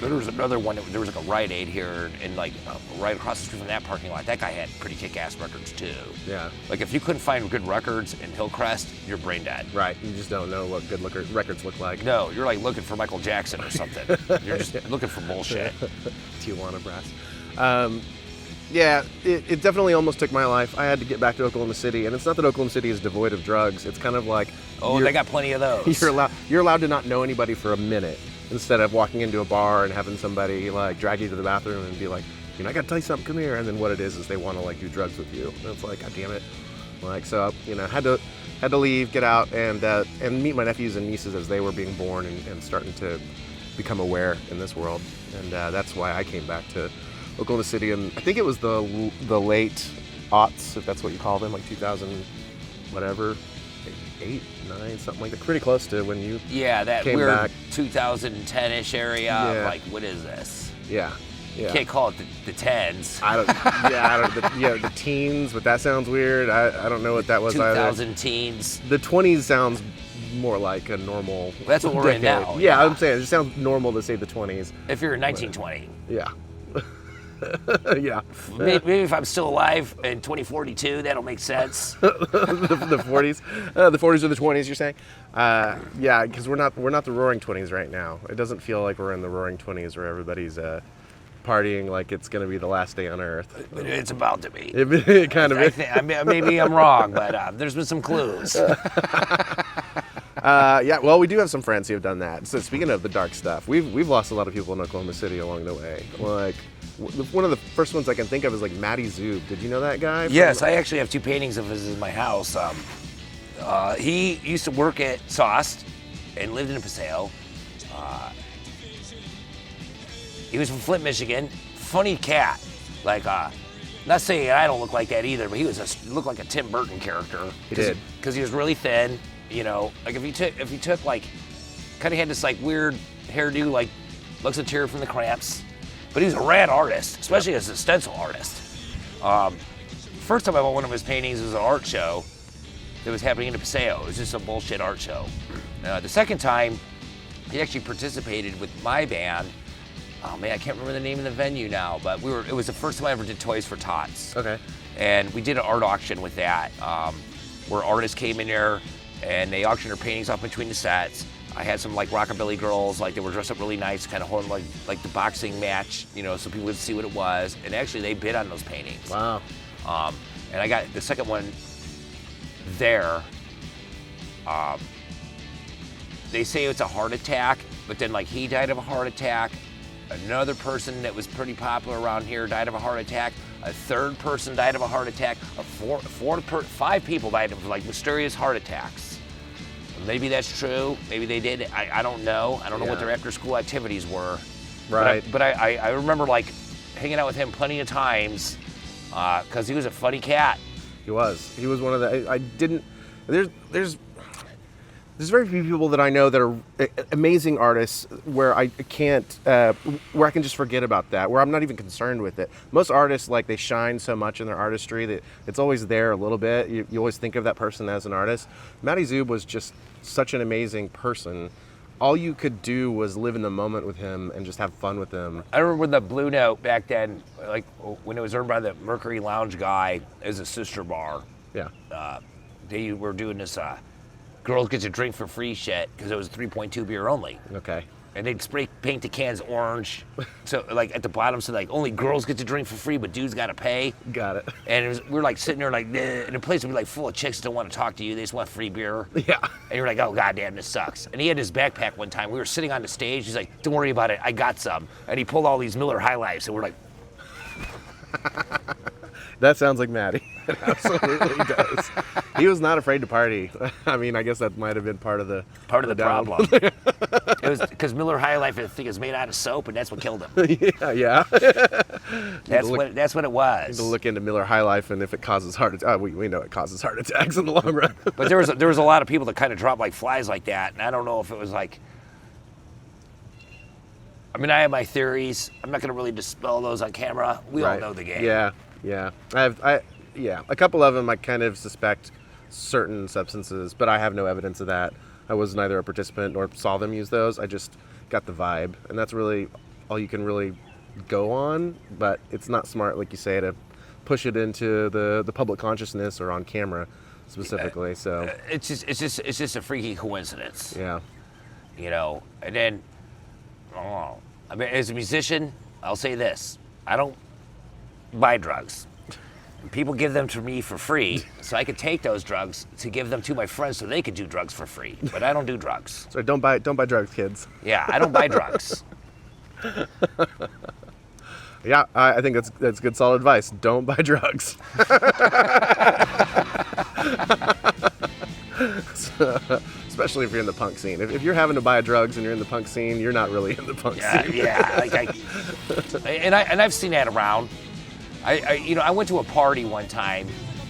There was another one. There was like a Rite Aid here, and like right across the street from that parking lot. That guy had pretty kick-ass records too. Yeah. Like if you couldn't find good records in Hillcrest, you're brain dead. Right. You just don't know what good records look like. No, you're like looking for Michael Jackson or something. You're just looking for bullshit. Tijuana brass. Yeah, it definitely almost took my life. I had to get back to Oklahoma City, and it's not that Oklahoma City is devoid of drugs. It's kind of like They got plenty of those. You're allowed to not know anybody for a minute instead of walking into a bar and having somebody like drag you to the bathroom and be like, I gotta tell you something. Come here. And then what it is they want to like do drugs with you. And it's like, God damn it. Like so, had to leave, get out, and meet my nephews and nieces as they were being born and starting to become aware in this world. And that's why I came back to Oklahoma City, and I think it was the late aughts, if that's what you call them, like 2000, whatever, 8, 9, something like that. Pretty close to when you that came weird back. 2010-ish area. Yeah. Like, what is this? Yeah. You can't call it the tens. The teens, but that sounds weird. I don't know what that was either. 2000 teens. The 20s sounds more like a normal. That's what we're in decade. now. Yeah, I'm saying it just sounds normal to say the 20s. If you're in 1920. Yeah. Yeah. Maybe if I'm still alive in 2042, that'll make sense. The 40s, the 40s or the 20s. You're saying? Yeah, because we're not the Roaring 20s right now. It doesn't feel like we're in the Roaring 20s where everybody's partying like it's going to be the last day on Earth. But it's about to be. It kind of is. Maybe I'm wrong, but there's been some clues. Yeah, well, we do have some friends who have done that. So speaking of the dark stuff, we've lost a lot of people in Oklahoma City along the way. Like one of the first ones I can think of is like Matty Zub. Did you know that guy? Yes, I actually have 2 paintings of his in my house. He used to work at Sauced and lived in Paseo. He was from Flint, Michigan. Funny cat. Like, not saying I don't look like that either, but he looked like a Tim Burton character. He did. Because he was really thin. You know, like if you took like, kind of had this like weird hairdo, like looks like Terry from the Cramps, but he was a rad artist, especially as a stencil artist. First time I bought one of his paintings was an art show that was happening in Paseo. It was just a bullshit art show. The second time, he actually participated with my band. Oh man, I can't remember the name of the venue now, but it was the first time I ever did Toys for Tots. Okay. And we did an art auction with that, where artists came in there and they auctioned their paintings off between the sets. I had some like rockabilly girls, like they were dressed up really nice, kind of holding like the boxing match, you know, so people would see what it was. And actually they bid on those paintings. Wow. And I got the second one there. They say it's a heart attack, but then like he died of a heart attack. Another person that was pretty popular around here died of a heart attack. A third person died of a heart attack. 5 people died of like mysterious heart attacks. Maybe that's true. Maybe they did. I don't know. I don't know what their after-school activities were. Right. But I remember like hanging out with him plenty of times because he was a funny cat. He was. He was one of the. I didn't. There's very few people that I know that are amazing artists where I can't, where I can just forget about that, where I'm not even concerned with it. Most artists, like, they shine so much in their artistry that it's always there a little bit. You always think of that person as an artist. Matty Zub was just such an amazing person. All you could do was live in the moment with him and just have fun with him. I remember when the Blue Note back then, like when it was earned by the Mercury Lounge guy as a sister bar. Yeah. They were doing this girls get to drink for free shit because it was 3.2 beer only. Okay. And they'd spray paint the cans orange, so like at the bottom, so like only girls get to drink for free, but dudes gotta pay. Got it. And we were like sitting there like, and the place would be like full of chicks that don't want to talk to you. They just want free beer. Yeah. And you're like, oh goddamn, this sucks. And he had his backpack one time. We were sitting on the stage. He's like, don't worry about it, I got some. And he pulled all these Miller High Lifes, and we're like. That sounds like Matty. It absolutely does. He was not afraid to party. I mean, I guess that might have been part of the problem. It was because Miller High Life, I think, is made out of soap, and that's what killed him. Yeah. That's what it was. Need to look into Miller High Life, and if it causes heart attacks, we know it causes heart attacks in the long run. But there was a lot of people that kind of dropped like flies like that, and I don't know if it was like. I mean, I have my theories. I'm not going to really dispel those on camera. We all know the game. Yeah. A couple of them I kind of suspect certain substances, but I have no evidence of that. I was neither a participant nor saw them use those. I just got the vibe, and that's really all you can really go on. But it's not smart, like you say, to push it into the public consciousness or on camera specifically. So it's just a freaky coincidence. Yeah. You know, and then I mean, as a musician, I'll say this: I don't buy drugs. People give them to me for free, so I could take those drugs to give them to my friends so they could do drugs for free. But I don't do drugs. So don't buy drugs, kids. Yeah, I don't buy drugs. Yeah, I think that's good, solid advice. Don't buy drugs. Especially if you're in the punk scene. If you're having to buy drugs and you're in the punk scene, you're not really in the punk scene. Yeah. And I've seen that around. I went to a party one time,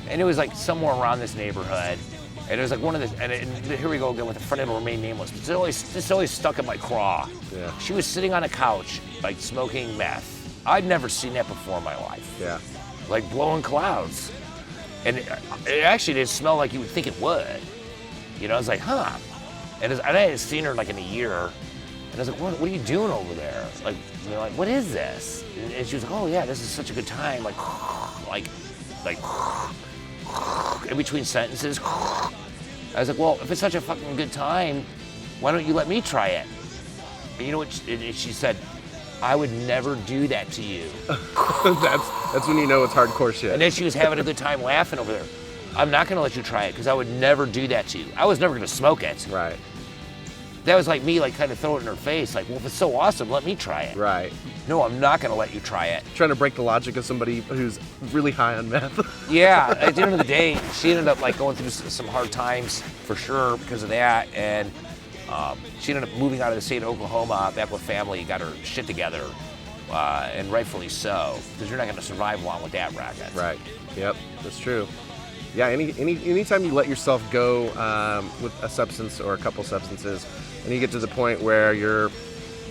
and it was like somewhere around this neighborhood, and it was like one of the, and here we go again with a friend that'll remain nameless, but it's always stuck in my craw. Yeah. She was sitting on a couch, like smoking meth. I'd never seen that before in my life. Yeah. Like blowing clouds. And it actually didn't smell like you would think it would. You know, I was like, huh. And I hadn't seen her like in a year. And I was like, what are you doing over there? Like, they're like, what is this? And she was like, oh yeah, this is such a good time. Like in between sentences. I was like, well, if it's such a fucking good time, why don't you let me try it? And you know what she said? I would never do that to you. That's when you know it's hardcore shit. And then she was having a good time laughing over there. I'm not gonna let you try it because I would never do that to you. I was never gonna smoke it. Right. That was like me, like kind of throwing it in her face, like, well, if it's so awesome, let me try it. Right. No, I'm not gonna let you try it. Trying to break the logic of somebody who's really high on meth. Yeah, at the end of the day, she ended up like going through some hard times for sure because of that, and she ended up moving out of the state of Oklahoma back with family, got her shit together, and rightfully so, because you're not gonna survive long with that racket. Right. Yep. That's true. Yeah. Anytime you let yourself go with a substance or a couple substances, and you get to the point where you're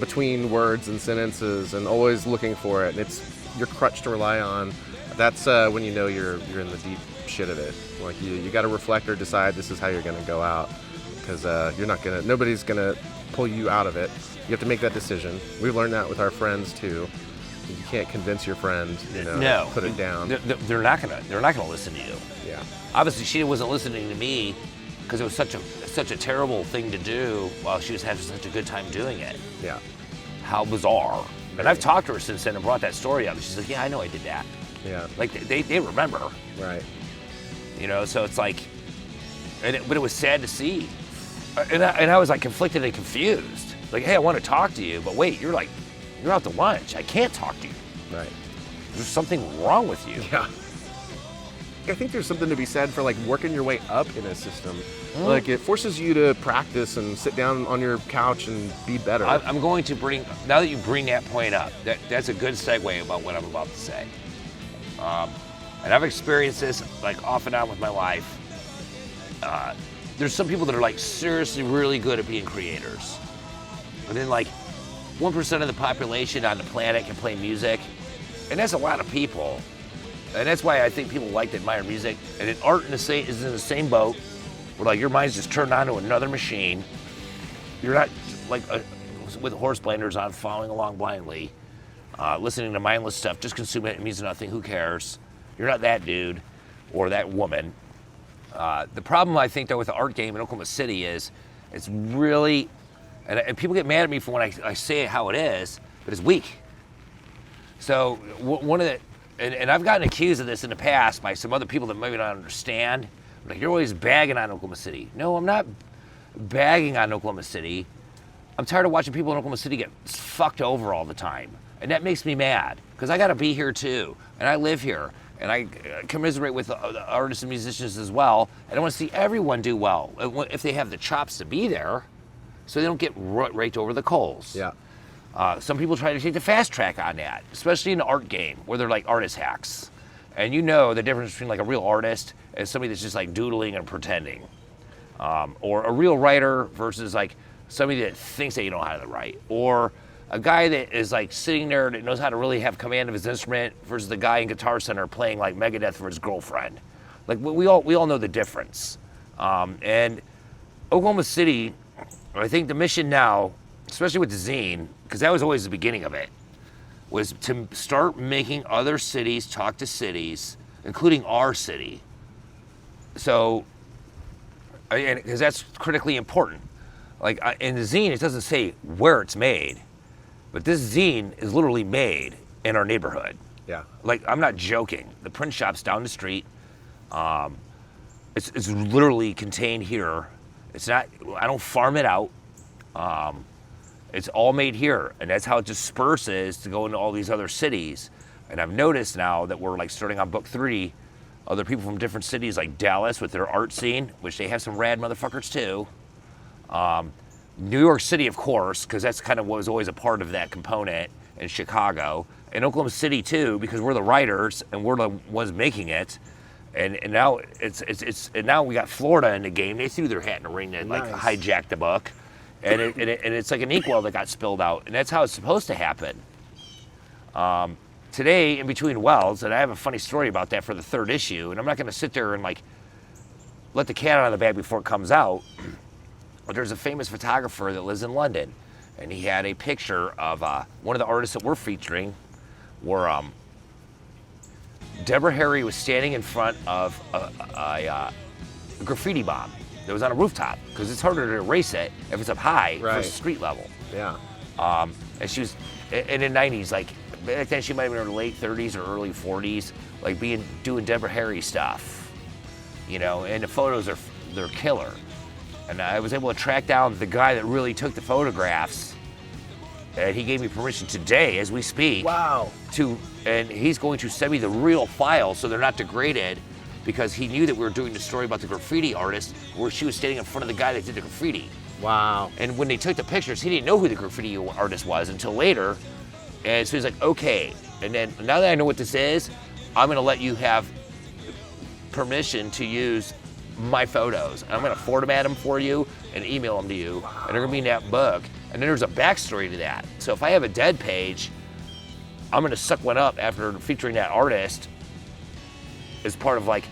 between words and sentences and always looking for it, and it's your crutch to rely on, that's when you know you're in the deep shit of it. Like you got to reflect or decide this is how you're going to go out, because nobody's gonna pull you out of it. You have to make that decision. We've learned that with our friends too. You can't convince your friend, no, put it down. They're not gonna listen to you. Yeah. Obviously, she wasn't listening to me because it was such a terrible thing to do while she was having such a good time doing it. Yeah. How bizarre. And I've talked to her since then and brought that story up. She's like, yeah, I know I did that. Yeah. Like, they remember. Right. So it's like, but it was sad to see. And I was like conflicted and confused. Like, hey, I want to talk to you, but wait, you're out to lunch. I can't talk to you. Right. There's something wrong with you. Yeah. I think there's something to be said for like working your way up in a system. Like it forces you to practice and sit down on your couch and be better. I'm going to now that you bring that point up, that's a good segue about what I'm about to say. And I've experienced this like off and on with my life. There's some people that are like seriously really good at being creators. And then like 1% of the population on the planet can play music. And that's a lot of people. And that's why I think people like to admire music. And then art is in the same boat, where like your mind's just turned on to another machine. You're not like with horse blinders on, following along blindly, listening to mindless stuff, just consume it, it means nothing, who cares? You're not that dude or that woman. The problem I think though with the art game in Oklahoma City is it's really, and people get mad at me for when I say it how it is, but it's weak. So one of the, and I've gotten accused of this in the past by some other people that maybe not understand. Like, you're always bagging on Oklahoma City. No, I'm not bagging on Oklahoma City. I'm tired of watching people in Oklahoma City get fucked over all the time. And that makes me mad, because I gotta be here too. And I live here. And I commiserate with the artists and musicians as well. And I wanna see everyone do well, if they have the chops to be there, so they don't get raked over the coals. Yeah. Some people try to take the fast track on that, especially in the art game, where they're like artist hacks. And you know the difference between like a real artist and somebody that's just like doodling and pretending. Or a real writer versus like somebody that thinks they know how to write. Or a guy that is like sitting there that knows how to really have command of his instrument versus the guy in Guitar Center playing like Megadeth for his girlfriend. Like we all know the difference. And Oklahoma City, I think the mission now, especially with the zine, because that was always the beginning of it, was to start making other cities talk to cities, including our city. So, because that's critically important. Like in the zine, it doesn't say where it's made, but this zine is literally made in our neighborhood. Yeah. Like, I'm not joking. The print shop's down the street. It's literally contained here. It's not, I don't farm it out. It's all made here, and that's how it disperses to go into all these other cities. And I've noticed now that we're like starting on book 3, other people from different cities like Dallas with their art scene, which they have some rad motherfuckers too. New York City, of course, because that's kind of what was always a part of that component, and Chicago, and Oklahoma City too, because we're the writers and we're the ones making it. And now and now we got Florida in the game. They threw their hat in the ring and like hijacked the book. And it's like an inkwell that got spilled out, and that's how it's supposed to happen. Today, in between wells, and I have a funny story about that for the 3rd issue, and I'm not going to sit there and like let the cat out of the bag before it comes out. But there's a famous photographer that lives in London, and he had a picture of one of the artists that we're featuring, where Deborah Harry was standing in front of a graffiti bomb that was on a rooftop, because it's harder to erase it if it's up high versus street level. Yeah. And she was in the 90s, like back then she might have been in her late 30s or early 40s, like doing Deborah Harry stuff, you know, and the photos they're killer. And I was able to track down the guy that really took the photographs, and he gave me permission today as we speak. Wow. And he's going to send me the real files so they're not degraded, because he knew that we were doing the story about the graffiti artist where she was standing in front of the guy that did the graffiti. Wow. And when they took the pictures, he didn't know who the graffiti artist was until later. And so he's like, okay. And then now that I know what this is, I'm gonna let you have permission to use my photos. And I'm gonna format them for you and email them to you. And they're gonna be in that book. And then there's a backstory to that. So if I have a dead page, I'm gonna suck one up after featuring that artist as part of like,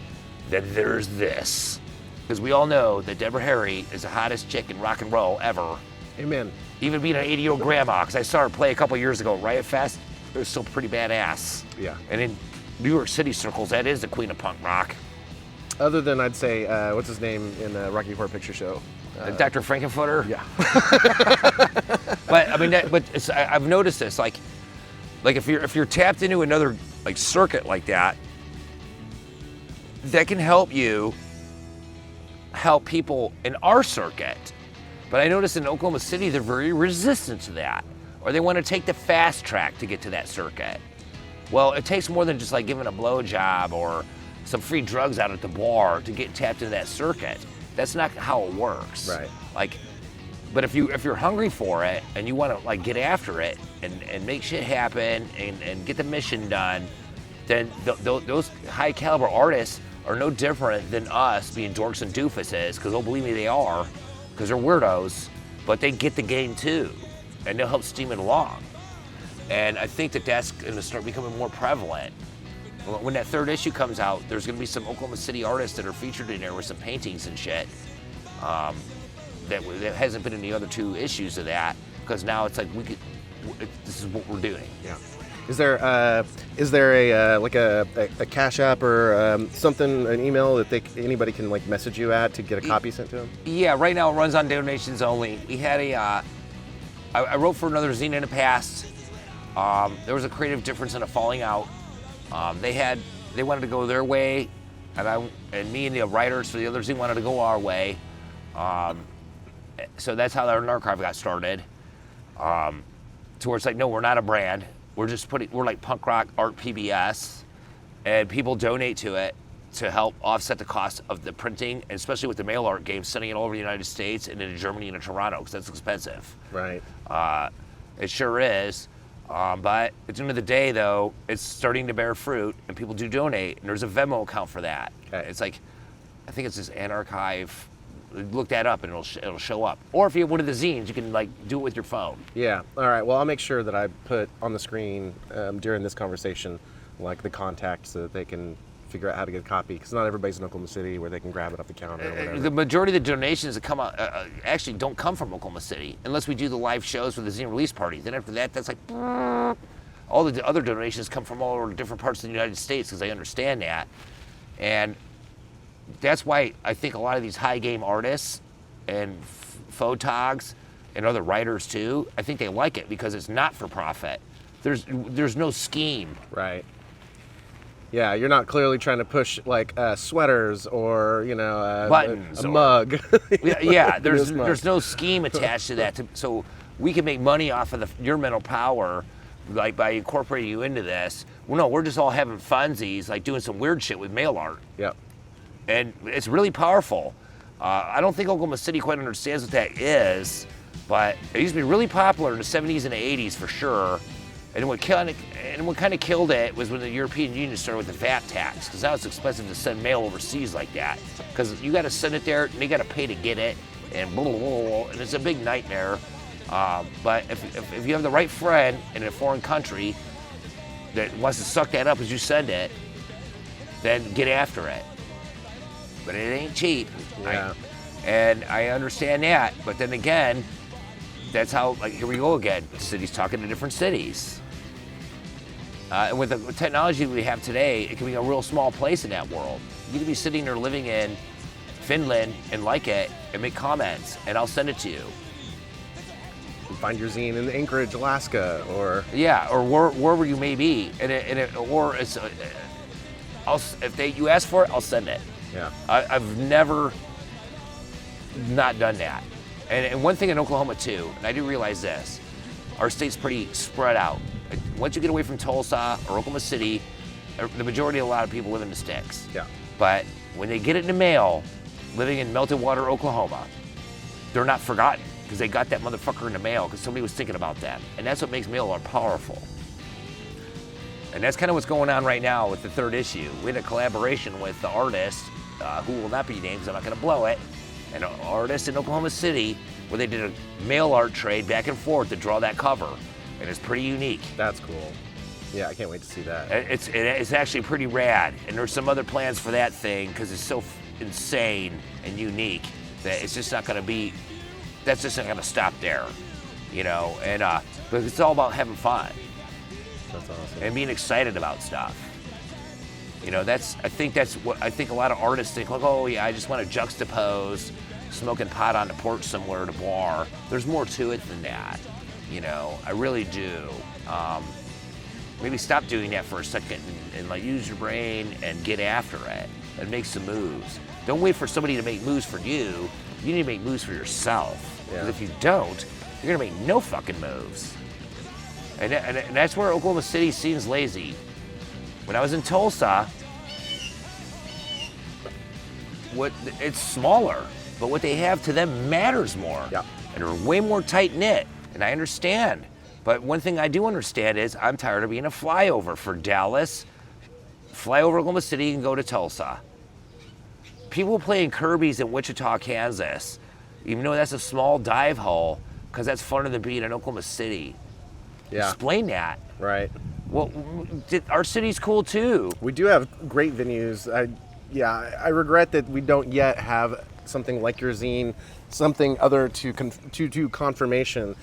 then there's this. Because we all know that Deborah Harry is the hottest chick in rock and roll ever. Amen. Even being an 80-year-old grandma, because I saw her play a couple years ago at Riot Fest, it was still pretty badass. Yeah. And in New York City circles, that is the queen of punk rock. Other than, I'd say, what's his name in the Rocky Horror Picture Show? Dr. Frankenfooter? Yeah. But I mean, I've noticed this, like if you're tapped into another like circuit like that, that can help you help people in our circuit. But I noticed in Oklahoma City, they're very resistant to that, or they want to take the fast track to get to that circuit. Well, it takes more than just like giving a blowjob or some free drugs out at the bar to get tapped into that circuit. That's not how it works. Right. Like, but if you're hungry for it and you want to like get after it and make shit happen and get the mission done, then those high caliber artists are no different than us being dorks and doofuses, because they'll believe me, they are, because they're weirdos, but they get the game too, and they'll help steam it along. And I think that that's going to start becoming more prevalent. When that third issue comes out, there's going to be some Oklahoma City artists that are featured in there with some paintings and shit that hasn't been in the other two issues of that, because now it's like this is what we're doing. Yeah. Is there a like a Cash App or something, an email that anybody can like message you at to get a copy sent to them? Yeah, right now it runs on donations only. We had I wrote for another zine in the past. There was a creative difference and a falling out. They wanted to go their way, and me and the writers for the other zine wanted to go our way. So that's how our Anarchive got started. To where it's like, no, we're not a brand. We're like punk rock art PBS, and people donate to it to help offset the cost of the printing, and especially with the mail art game, sending it all over the United States and into Germany and into Toronto, because that's expensive. Right. It sure is. But at the end of the day, though, it's starting to bear fruit, and people do donate, and there's a Venmo account for that. Okay. It's like, I think it's this Anarchive. Look that up, and it'll show up. Or if you have one of the zines, you can like do it with your phone. Yeah. All right. Well, I'll make sure that I put on the screen during this conversation, like the contact, so that they can figure out how to get a copy. Because not everybody's in Oklahoma City where they can grab it off the counter or whatever. The majority of the donations that come out actually don't come from Oklahoma City, unless we do the live shows for the zine release party. Then after that, that's like all the other donations come from all over different parts of the United States, because they understand that. And that's why I think a lot of these high game artists and photogs and other writers too, I think they like it because it's not for profit. There's no scheme. Right. Yeah, you're not clearly trying to push like sweaters or buttons, a mug. Yeah, there's no scheme attached to that. So we can make money off of your mental power, like by incorporating you into this. Well, no, we're just all having funsies, like doing some weird shit with mail art. Yep. And it's really powerful. I don't think Oklahoma City quite understands what that is, but it used to be really popular in the 70s and the 80s for sure. And what kind of killed it was when the European Union started with the VAT tax, because now it's expensive to send mail overseas like that. Because you got to send it there, and they got to pay to get it, and blah, blah, blah, blah, and it's a big nightmare. But if you have the right friend in a foreign country that wants to suck that up as you send it, then get after it. But it ain't cheap. Yeah. And I understand that. But then again, that's how, like, here we go again. Cities talking to different cities. And with the technology we have today, it can be a real small place in that world. You can be sitting there living in Finland and like it and make comments, and I'll send it to you. Find your zine in Anchorage, Alaska, or Yeah, or wherever you may be, or it's, if you ask for it, I'll send it. yeah, I've never not done that. And one thing in Oklahoma too, and I do realize this, our state's pretty spread out. Once you get away from Tulsa or Oklahoma City, the majority of a lot of people live in the sticks. yeah, But when they get it in the mail, living in Melted Water, Oklahoma, they're not forgotten because they got that motherfucker in the mail because somebody was thinking about them. And that's what makes mail art powerful. And that's kind of what's going on right now with the third issue. We had a collaboration with the artist, who will not be named because I'm not going to blow it, and an artist in Oklahoma City where they did a mail art trade back and forth to draw that cover. And it's pretty unique. that's cool. Yeah, I can't wait to see that. It's actually pretty rad. And there's some other plans for that thing because it's so insane and unique that it's just not going to be, that's just not going to stop there, you know? And but it's all about having fun That's awesome. and being excited about stuff. You know, I think a lot of artists think, like, oh yeah, I just want to juxtapose smoking pot on the porch somewhere at a bar. There's more to it than that, you know. I really do. Maybe stop doing that for a second and like use your brain and get after it and make some moves. Don't wait for somebody to make moves for you. You need to make moves for yourself. Because if you don't, you're gonna make no fucking moves. And that's where Oklahoma City seems lazy. When I was in Tulsa, it's smaller, but what they have to them matters more. Yeah. And they're way more tight knit, and I understand. But one thing I do understand is I'm tired of being a flyover for Dallas, fly over Oklahoma City and go to Tulsa. People playing Kirby's in Wichita, Kansas, even though that's a small dive hole, because that's funner than being in Oklahoma City. Yeah, Explain that. right. Well, our city's cool too. We do have great venues. I regret that we don't yet have something like your zine, something other to confirmation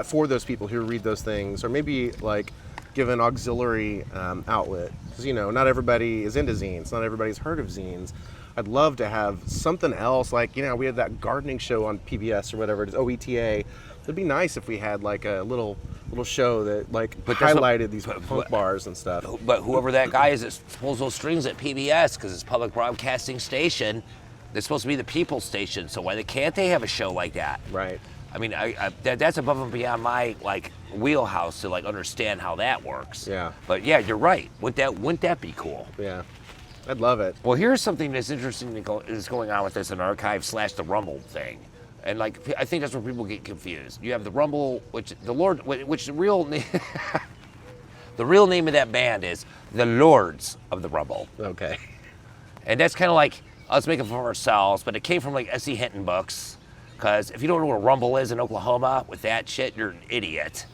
for those people who read those things, or maybe like give an auxiliary outlet, because you know not everybody is into zines, not everybody's heard of zines. I'd love to have something else, like, you know, we had that gardening show on PBS or whatever it is, OETA. It'd be nice if we had like a little show that like highlighted these punk bars and stuff. But whoever that guy is that pulls those strings at PBS, because it's public broadcasting station, they're supposed to be the people's station. So why can't they have a show like that? Right. I mean, that's above and beyond my like wheelhouse to like understand how that works. Yeah. But yeah, you're right. Wouldn't that be cool? Yeah. I'd love it. Well, here's something that's interesting is going on with this Anarchive / the Rumble thing. And like, I think that's where people get confused. You have the Rumble, which the real name, the real name of that band is the Lords of the Rumble. Okay. And that's kind of like us making fun of ourselves, but it came from like S.E. Hinton books. Because if you don't know what a Rumble is in Oklahoma, with that shit, you're an idiot.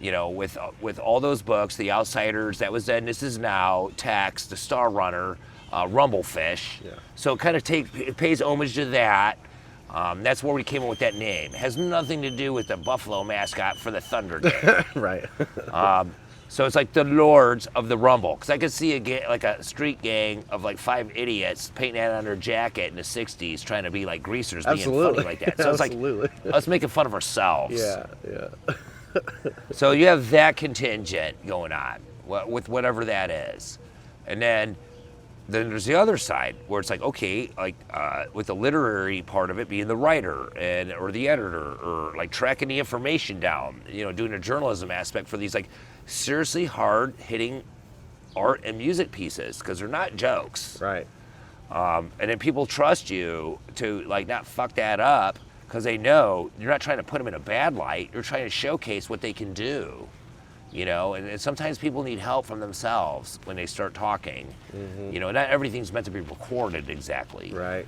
You know, with all those books, The Outsiders, That Was Then, This Is Now, Tex, The Star Runner, Rumblefish. Yeah. So it kind of it pays homage to that. That's where we came up with that name. It has nothing to do with the Buffalo mascot for the Thunder game. right. So it's like the Lords of the Rumble. Because I could see like a street gang of like 5 idiots painting that on their jacket in the 60s trying to be like greasers, being funny like that. So it's like us making fun of ourselves. Yeah, yeah. So you have that contingent going on with whatever that is. And then there's the other side where it's like, okay, like with the literary part of it being the writer or the editor, or like tracking the information down, you know, doing a journalism aspect for these like seriously hard hitting art and music pieces, because they're not jokes. Right. And then people trust you to like not fuck that up, because they know you're not trying to put them in a bad light. You're trying to showcase what they can do, you know. And sometimes people need help from themselves when they start talking. Mm-hmm. You know, not everything's meant to be recorded exactly. Right.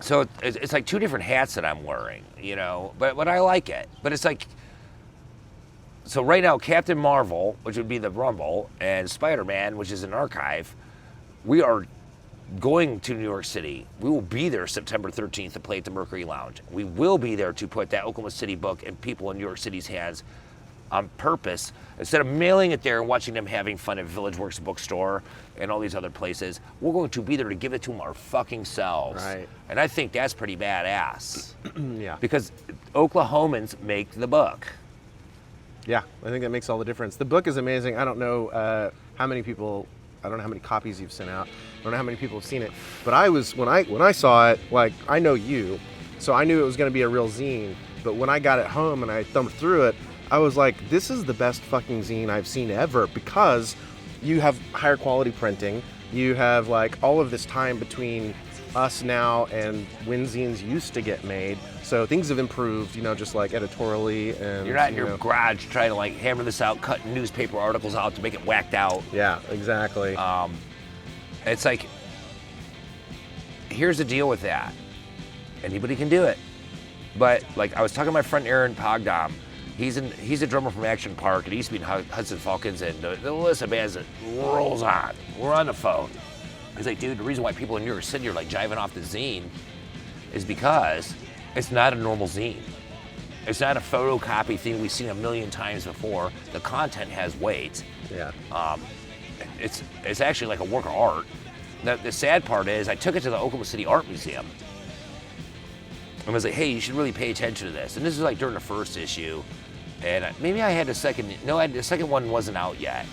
So it's like two different hats that I'm wearing, you know. But I like it. But it's like, so right now, Captain Marvel, which would be the Rumble, and Spider-Man, which is an archive, we are going to New York City. We will be there September 13th to play at the Mercury Lounge. We will be there to put that Oklahoma City book in people in New York City's hands on purpose. Instead of mailing it there and watching them having fun at Village Works Bookstore and all these other places, we're going to be there to give it to them our fucking selves. Right. And I think that's pretty badass. Yeah. Because Oklahomans make the book. Yeah, I think that makes all the difference. The book is amazing. I don't know how many people, I don't know how many copies you've sent out. I don't know how many people have seen it. But I was, when I saw it, like, I know you, so I knew it was going to be a real zine. But when I got it home and I thumbed through it, I was like, this is the best fucking zine I've seen ever, because you have higher quality printing. You have like all of this time between us now and when zines used to get made. So things have improved, you know, just like editorially. And you're not in your garage trying to like hammer this out, cutting newspaper articles out to make it whacked out. Yeah, exactly. It's like, here's the deal with that. Anybody can do it. But like I was talking to my friend Aaron Pogdom. He's a drummer from Action Park, and he used to be in Hudson Falcons, and the list of bands that rolls on. We're on the phone. He's like, dude, the reason why people in New York City are like jiving off the zine is because it's not a normal zine. It's not a photocopy thing we've seen a million times before. The content has weight. Yeah. It's actually like a work of art. The sad part is I took it to the Oklahoma City Art Museum. I was like, hey, you should really pay attention to this. And this is like during the first issue. And maybe I had the second, no, the second one wasn't out yet.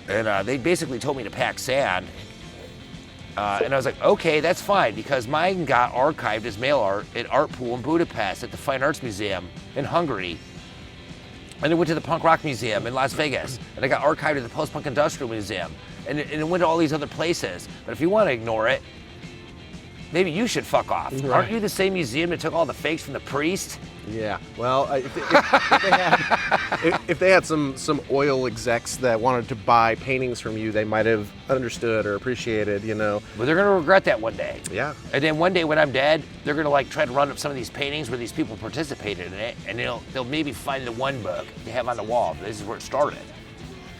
And they basically told me to pack sand. And I was like, okay, that's fine, because mine got archived as mail art at Art Pool in Budapest at the Fine Arts Museum in Hungary. And it went to the Punk Rock Museum in Las Vegas. And it got archived at the Post-Punk Industrial Museum. And it went to all these other places. But if you want to ignore it, maybe you should fuck off. Right. Aren't you the same museum that took all the fakes from the priest? Yeah. Well, if they had some oil execs that wanted to buy paintings from you, they might have understood or appreciated, you know. But they're gonna regret that one day. Yeah. And then one day when I'm dead, they're gonna like try to run up some of these paintings where these people participated in it, and they'll maybe find the one book they have on the wall. This is where it started.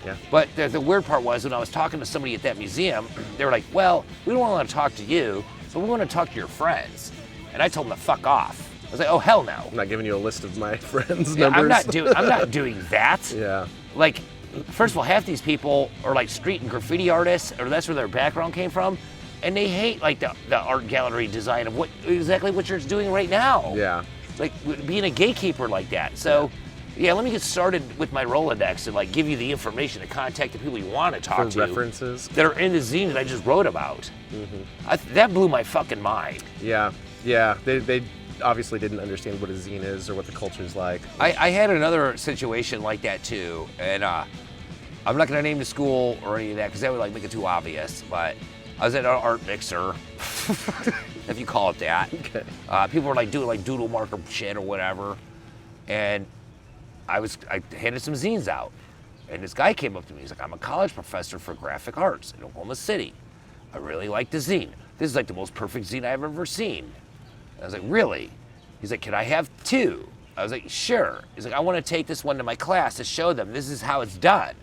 Yeah. But the weird part was when I was talking to somebody at that museum, they were like, well, we don't want to talk to you, but we want to talk to your friends. And I told them to fuck off. I was like, oh, hell no. I'm not giving you a list of my friends' Yeah, numbers. I'm not doing that. Yeah. Like, first of all, half these people are like street and graffiti artists, or that's where their background came from, and they hate like the art gallery design of exactly what you're doing right now. Yeah. Like being a gatekeeper like that. So, yeah, let me get started with my Rolodex and like give you the information to contact the people you want to talk to. References that are in the zine that I just wrote about. Mm-hmm. That blew my fucking mind. Yeah. Yeah. They obviously didn't understand what a zine is or what the culture's like. I had another situation like that too, and I'm not gonna name the school or any of that because that would like make it too obvious, but I was at an art mixer, if you call it that. Okay. People were like doing like doodle marker shit or whatever, and I handed some zines out, and this guy came up to me. He's like, I'm a college professor for graphic arts in Oklahoma City. I really like the zine. This is like the most perfect zine I've ever seen. I was like, really? He's like, can I have two? I was like, sure. He's like, I want to take this one to my class to show them this is how it's done.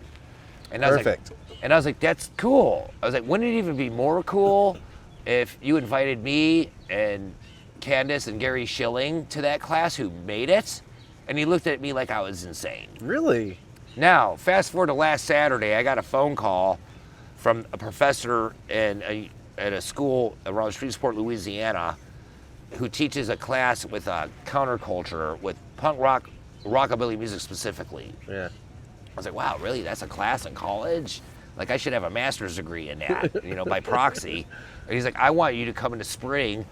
And Perfect. I was like, that's cool. I was like, wouldn't it even be more cool if you invited me and Candace and Gary Schilling to that class who made it? And he looked at me like I was insane. Really? Now, fast forward to last Saturday, I got a phone call from a professor at a school around Shreveport, Louisiana, who teaches a class with counterculture, with punk rock, rockabilly music specifically. Yeah. I was like, wow, really? That's a class in college? Like, I should have a master's degree in that, by proxy. And he's like, I want you to come into spring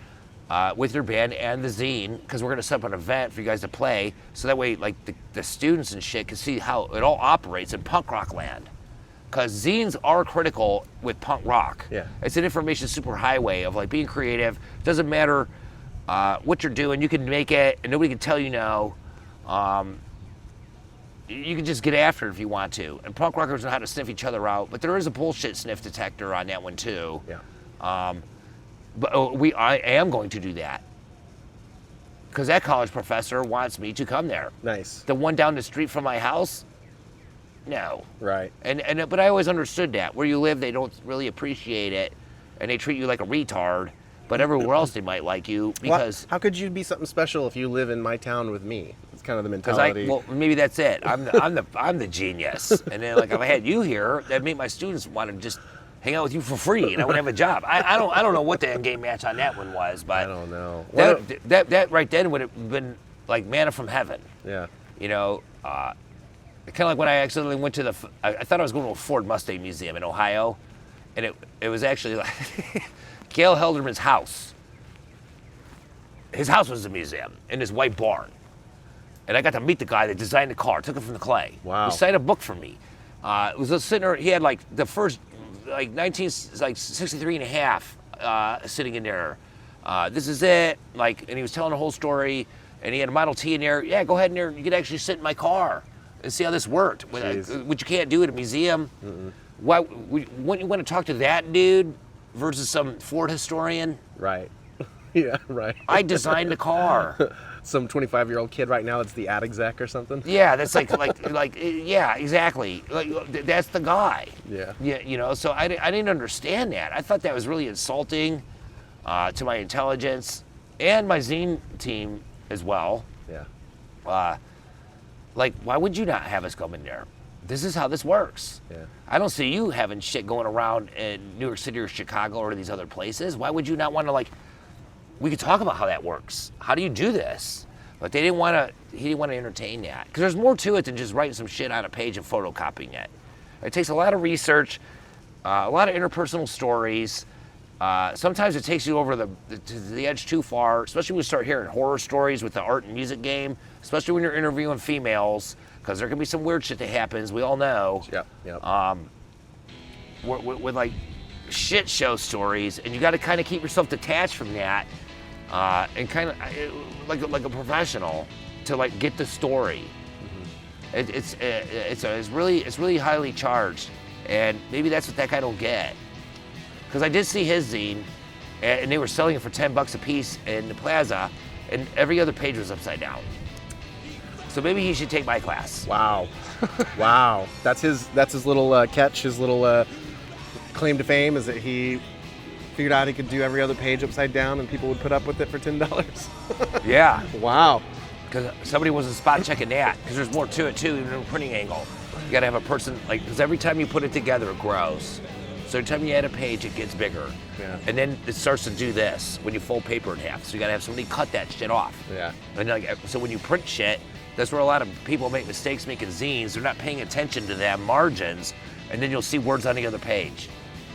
with your band and the zine, because we're going to set up an event for you guys to play, so that way, like, the students and shit can see how it all operates in punk rock land. Because zines are critical with punk rock. Yeah. It's an information superhighway of, like, being creative. Doesn't matter what you're doing, you can make it, and nobody can tell you no. You can just get after it if you want to. And punk rockers know how to sniff each other out, but there is a bullshit sniff detector on that one too. Yeah. But I am going to do that, because that college professor wants me to come there. Nice. The one down the street from my house, no. Right. But I always understood that where you live, they don't really appreciate it. and they treat you like a retard, but everywhere else they might like you because. How could you be something special if you live in my town with me? It's kind of the mentality. Well, maybe that's it. I'm the genius, and then like if I had you here, that'd make my students want to just hang out with you for free, and I would have a job. I don't know what the end game match on that one was, but I don't know. That right then would have been like manna from heaven. Yeah. You know, kind of like when I accidentally went to I thought I was going to a Ford Mustang museum in Ohio, and it was actually like Gail Helderman's house. His house was a museum in this white barn. And I got to meet the guy that designed the car, took it from the clay. Wow. He signed a book for me. It was a sitting there, he had like the first, like 1963 and a half sitting in there. This is it, like, and he was telling the whole story, and he had a Model T in there. Yeah, go ahead in there, you could actually sit in my car and see how this worked, which you can't do at a museum. Why wouldn't you want to talk to that dude versus some Ford historian? Right. Yeah, right. I designed the car. Some 25-year-old kid right now that's the ad exec or something. Yeah, that's like yeah, exactly. Like that's the guy. Yeah. Yeah, you know. So I didn't understand that. I thought that was really insulting to my intelligence and my zine team as well. Yeah. Like, why would you not have us come in there? This is how this works. Yeah. I don't see you having shit going around in New York City or Chicago or these other places. Why would you not want to like? We could talk about how that works. How do you do this? But they didn't want to. He didn't want to entertain that because there's more to it than just writing some shit on a page and photocopying it. It takes a lot of research, a lot of interpersonal stories. Sometimes it takes you over to the edge too far, especially when you start hearing horror stories with the art and music game. Especially when you're interviewing females, because there can be some weird shit that happens. We all know. Yep. Yep. With like shit show stories, and you got to kind of keep yourself detached from that. And kind of like a professional to like get the story. Mm-hmm. It's really highly charged, and maybe that's what that guy don't get. Because I did see his zine, and they were selling it for $10 a piece in the plaza, and every other page was upside down. So maybe he should take my class. Wow, wow. That's his little catch. His little claim to fame is that he figured out he could do every other page upside down and people would put up with it for $10. Yeah. Wow. Because somebody wasn't spot checking that. Because there's more to it too, even in a printing angle. You gotta have a person, like, because every time you put it together, it grows. So every time you add a page, it gets bigger. Yeah. And then it starts to do this when you fold paper in half. So you gotta have somebody cut that shit off. Yeah. And like, so when you print shit, that's where a lot of people make mistakes making zines. They're not paying attention to them margins, and then you'll see words on the other page.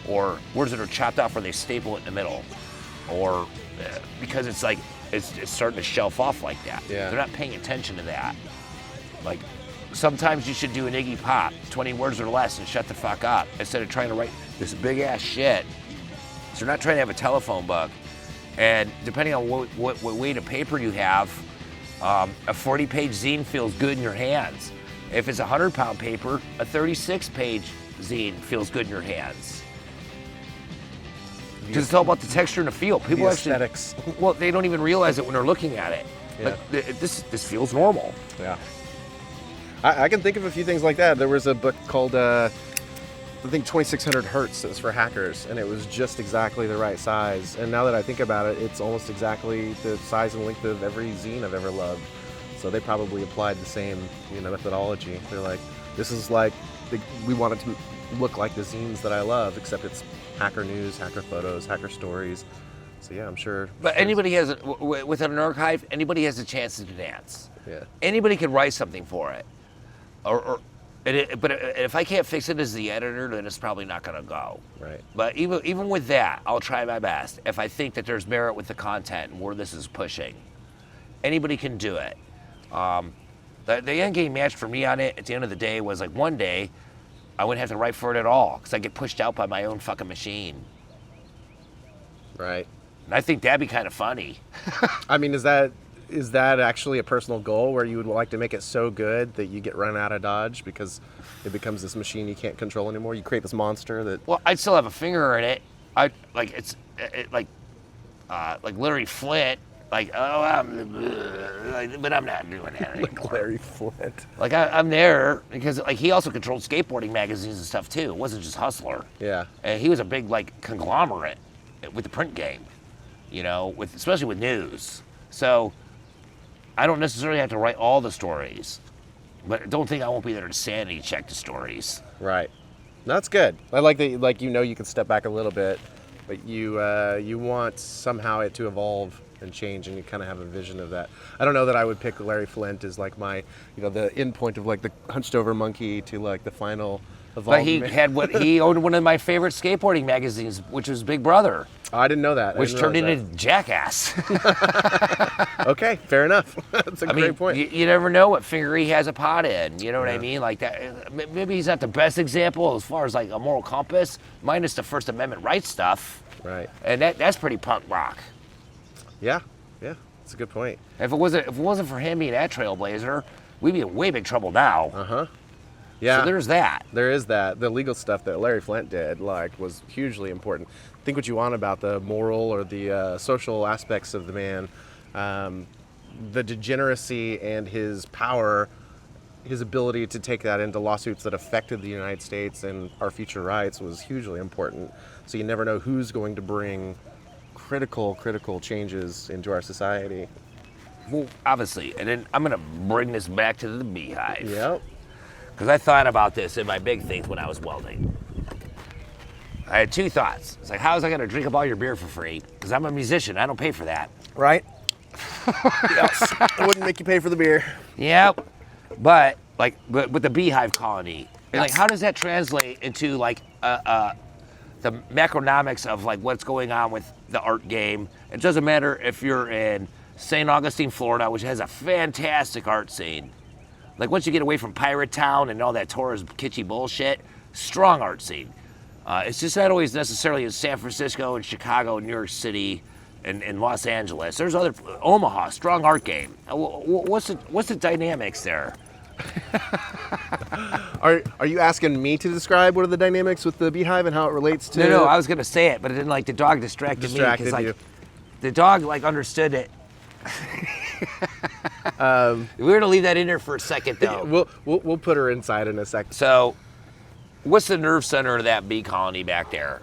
Or words that are chopped off where they staple it in the middle, or because it's like it's starting to shelf off like that. Yeah. They're not paying attention to that. Like sometimes you should do an Iggy Pop, 20 words or less, and shut the fuck up instead of trying to write this big ass shit. So you're not trying to have a telephone book, and depending on what weight of paper you have, a 40-page zine feels good in your hands. If it's 100-pound paper, a 36-page zine feels good in your hands. Because it's all about the texture and the feel. People the actually, aesthetics. well, they don't even realize it when they're looking at it. Yeah. Like this feels normal. Yeah. I can think of a few things like that. There was a book called, I think 2600 Hertz that was for hackers, and it was just exactly the right size. And now that I think about it, it's almost exactly the size and length of every zine I've ever loved. So they probably applied the same, methodology. They're like, this is like, we want it to look like the zines that I love, except it's hacker news, hacker photos, hacker stories. So yeah, I'm sure. But anybody has, with an archive, anybody has a chance to dance. Yeah. Anybody can write something for it. But if I can't fix it as the editor, then it's probably not going to go. Right. But even with that, I'll try my best. If I think that there's merit with the content and where this is pushing, anybody can do it. The end game match for me on it at the end of the day was like one day I wouldn't have to write for it at all because I get pushed out by my own fucking machine. Right. And I think that'd be kind of funny. I mean, is that actually a personal goal where you would like to make it so good that you get run out of Dodge because it becomes this machine you can't control anymore? You create this monster that... Well, I'd still have a finger in it. Like Larry Flint. Like, but I'm not doing that anymore. Like Larry Flint. Like I'm there because like he also controlled skateboarding magazines and stuff too. It wasn't just Hustler. Yeah. And he was a big like conglomerate. with the print game, you know, especially with news. So I don't necessarily have to write all the stories, but don't think I won't be there to sanity check the stories. Right. That's good. I like that. Like, you know, you can step back a little bit, but you want somehow it to evolve and change, and you kind of have a vision of that. I don't know that I would pick Larry Flint as like my, you know, the end point of like the hunched over monkey to like the final evolved. But he owned one of my favorite skateboarding magazines, which was Big Brother. Oh, I didn't know that. Which turned into Jackass. Okay, fair enough. That's a great point. You never know what finger he has a pot in. You know what I mean? Like that. Maybe he's not the best example as far as like a moral compass, minus the First Amendment rights stuff. Right. And that's pretty punk rock. Yeah, that's a good point. If it wasn't for him being that trailblazer, we'd be in way big trouble now. Yeah. So there's that. There is that. The legal stuff that Larry Flint did, like, was hugely important. Think what you want about the moral or the social aspects of the man. The degeneracy and his power, his ability to take that into lawsuits that affected the United States and our future rights was hugely important. So you never know who's going to bring critical changes into our society. Well, obviously. And then I'm going to bring this back to the Beehive. Yep. Because I thought about this in my big things when I was welding. I had two thoughts. It's like, how was I going to drink up all your beer for free? Because I'm a musician. I don't pay for that. Right? Yes. I wouldn't make you pay for the beer. Yep. But with the Beehive colony, and like, how does that translate into like the macronomics of like what's going on with the art game? It doesn't matter if you're in St. Augustine, Florida, which has a fantastic art scene. Like once you get away from Pirate Town and all that tourist kitschy bullshit, strong art scene. It's just not always necessarily in San Francisco and Chicago, New York City, and Los Angeles. There's other Omaha, strong art game. What's the dynamics there? Are you asking me to describe what are the dynamics with the Beehive and how it relates to? No, I was gonna say it, but it didn't like the dog distracted me because like you. The dog like understood it. We're gonna leave that in there for a second though. We'll put her inside in a second. So, what's the nerve center of that bee colony back there?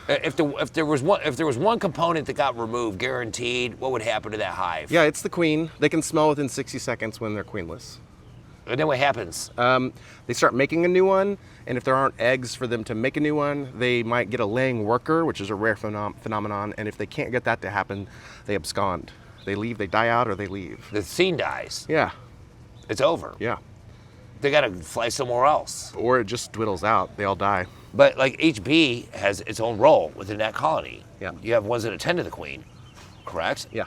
If there was one component that got removed, guaranteed, what would happen to that hive? Yeah, it's the queen. They can smell within 60 seconds when they're queenless. And then what happens? They start making a new one, and if there aren't eggs for them to make a new one, they might get a laying worker, which is a rare phenomenon. And if they can't get that to happen, they abscond. They leave, they die out, or they leave. The scene dies. Yeah. It's over. Yeah. They gotta fly somewhere else. Or it just dwindles out. They all die. But like each bee has its own role within that colony. Yeah. You have ones that attend to the queen, correct? Yeah.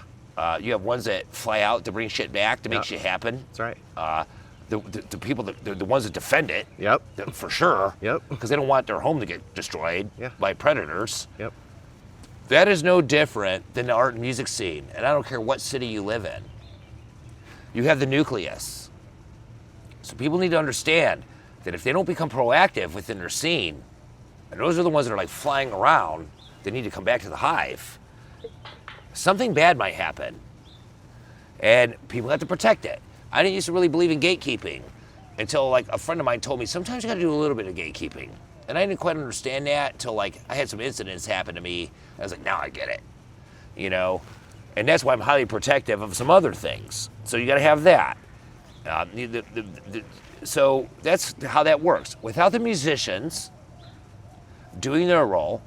You have ones that fly out to bring shit back, to make shit happen. That's right. The people, the ones that defend it. Yep. For sure. Yep. Because they don't want their home to get destroyed by predators. Yep. That is no different than the art and music scene. And I don't care what city you live in. You have the nucleus. So people need to understand that if they don't become proactive within their scene, and those are the ones that are like flying around, they need to come back to the hive, something bad might happen. And people have to protect it. I didn't used to really believe in gatekeeping until like a friend of mine told me sometimes you gotta do a little bit of gatekeeping. And I didn't quite understand that until like I had some incidents happen to me. I was like, now I get it, you know? And that's why I'm highly protective of some other things. So you gotta have that. So that's how that works. Without the musicians doing their role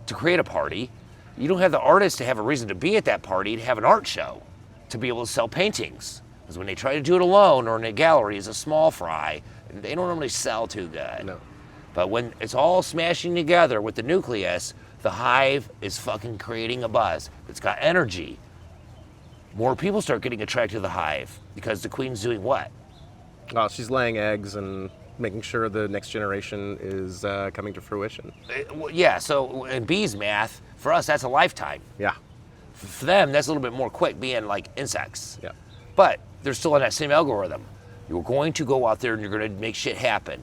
to create a party, you don't have the artists to have a reason to be at that party, to have an art show, to be able to sell paintings. Because when they try to do it alone or in a gallery as a small fry, they don't normally sell too good. No. But when it's all smashing together with the nucleus, the hive is fucking creating a buzz. It's got energy. More people start getting attracted to the hive because the queen's doing what? Oh, she's laying eggs and making sure the next generation is coming to fruition. Yeah, so in bees math, for us, that's a lifetime. Yeah. For them, that's a little bit more quick, being like insects. Yeah. But they're still on that same algorithm. You're going to go out there and you're going to make shit happen.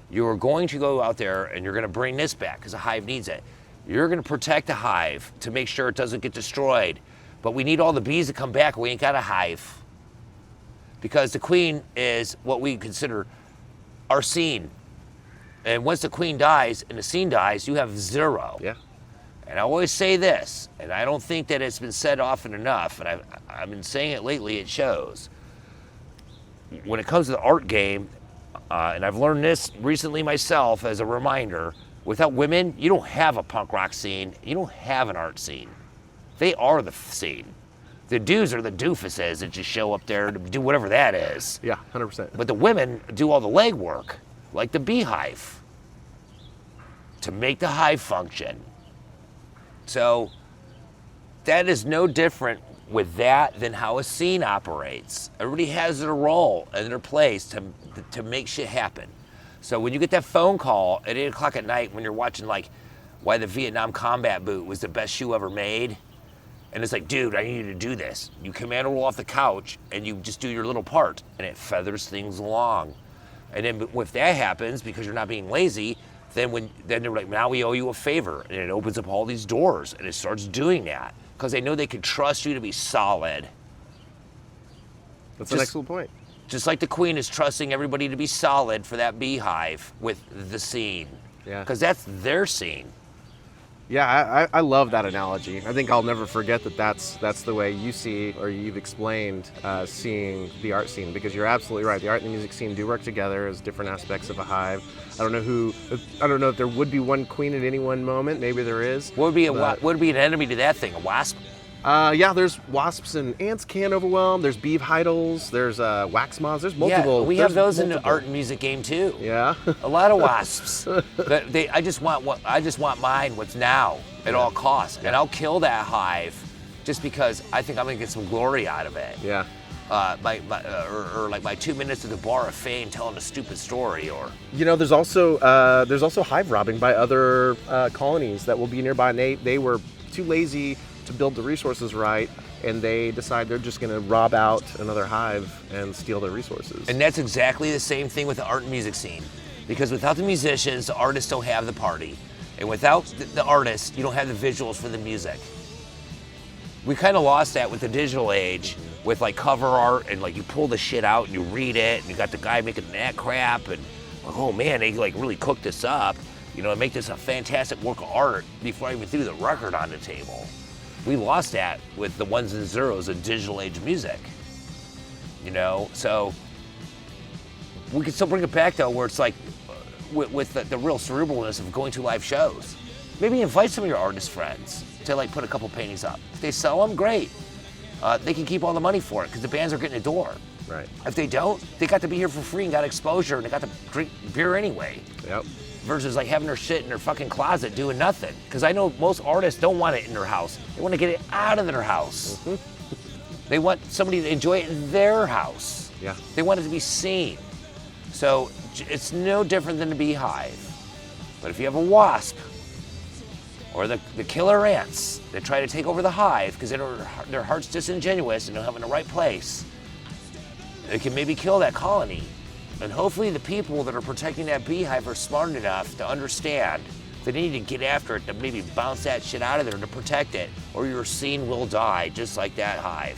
You're going to go out there and you're going to bring this back because the hive needs it. You're going to protect the hive to make sure it doesn't get destroyed. But we need all the bees to come back. We ain't got a hive. Because the queen is what we consider our scene. And once the queen dies and the scene dies, you have zero. Yeah. And I always say this, and I don't think that it's been said often enough, and I've been saying it lately, it shows. When it comes to the art game, and I've learned this recently myself as a reminder, without women, you don't have a punk rock scene, you don't have an art scene. They are the scene. The dudes are the doofuses that just show up there to do whatever that is. Yeah, 100%. But the women do all the legwork, like the beehive, to make the hive function. So that is no different with that than how a scene operates. Everybody has their role and their place to make shit happen. So when you get that phone call at 8 o'clock at night when you're watching like why the Vietnam combat boot was the best shoe ever made, and it's like, dude, I need you to do this. You command a roll off the couch and you just do your little part and it feathers things along. And then if that happens because you're not being lazy, then they're like, now we owe you a favor, and it opens up all these doors and it starts doing that because they know they can trust you to be solid. That's an excellent point. Just like the Queen is trusting everybody to be solid for that beehive with the scene. Yeah. Because that's their scene. Yeah, I love that analogy. I think I'll never forget that's the way you see, or you've explained seeing the art scene, because you're absolutely right. The art and the music scene do work together as different aspects of a hive. I don't know if there would be one queen at any one moment. Maybe there is. What would be an enemy to that thing? A wasp? Yeah, there's wasps and ants can overwhelm. There's beehive heidels. There's wax moths. There's multiple. Yeah, we have those in the art and music game too. Yeah. A lot of wasps. But I just want mine. What's now at all costs, and I'll kill that hive, just because I think I'm gonna get some glory out of it. Yeah. Or like my 2 minutes at the bar of fame telling a stupid story, or there's also hive robbing by other colonies that will be nearby. And they were too lazy to build the resources right, and they decide they're just going to rob out another hive and steal their resources. And that's exactly the same thing with the art and music scene, because without the musicians, the artists don't have the party, and without the artists, you don't have the visuals for the music. We kind of lost that with the digital age, with like cover art, and like you pull the shit out and you read it, and you got the guy making that crap, and like, oh man, they like really cooked this up, and make this a fantastic work of art before I even threw the record on the table. We lost that with the ones and zeros of digital age music, so we can still bring it back though, where it's like with the real cerebralness of going to live shows. Maybe invite some of your artist friends to like put a couple paintings up. If they sell them, great. They can keep all the money for it because the bands are getting a door. Right. If they don't, they got to be here for free and got exposure, and they got to drink beer anyway. Yep. Versus like having their shit in their fucking closet doing nothing. Because I know most artists don't want it in their house. They want to get it out of their house. Mm-hmm. They want somebody to enjoy it in their house. Yeah. They want it to be seen. So it's no different than a beehive. But if you have a wasp, or the killer ants that try to take over the hive because their heart's disingenuous and don't have it in the right place, it can maybe kill that colony. And hopefully the people that are protecting that beehive are smart enough to understand that they need to get after it, to maybe bounce that shit out of there to protect it, or your scene will die just like that hive.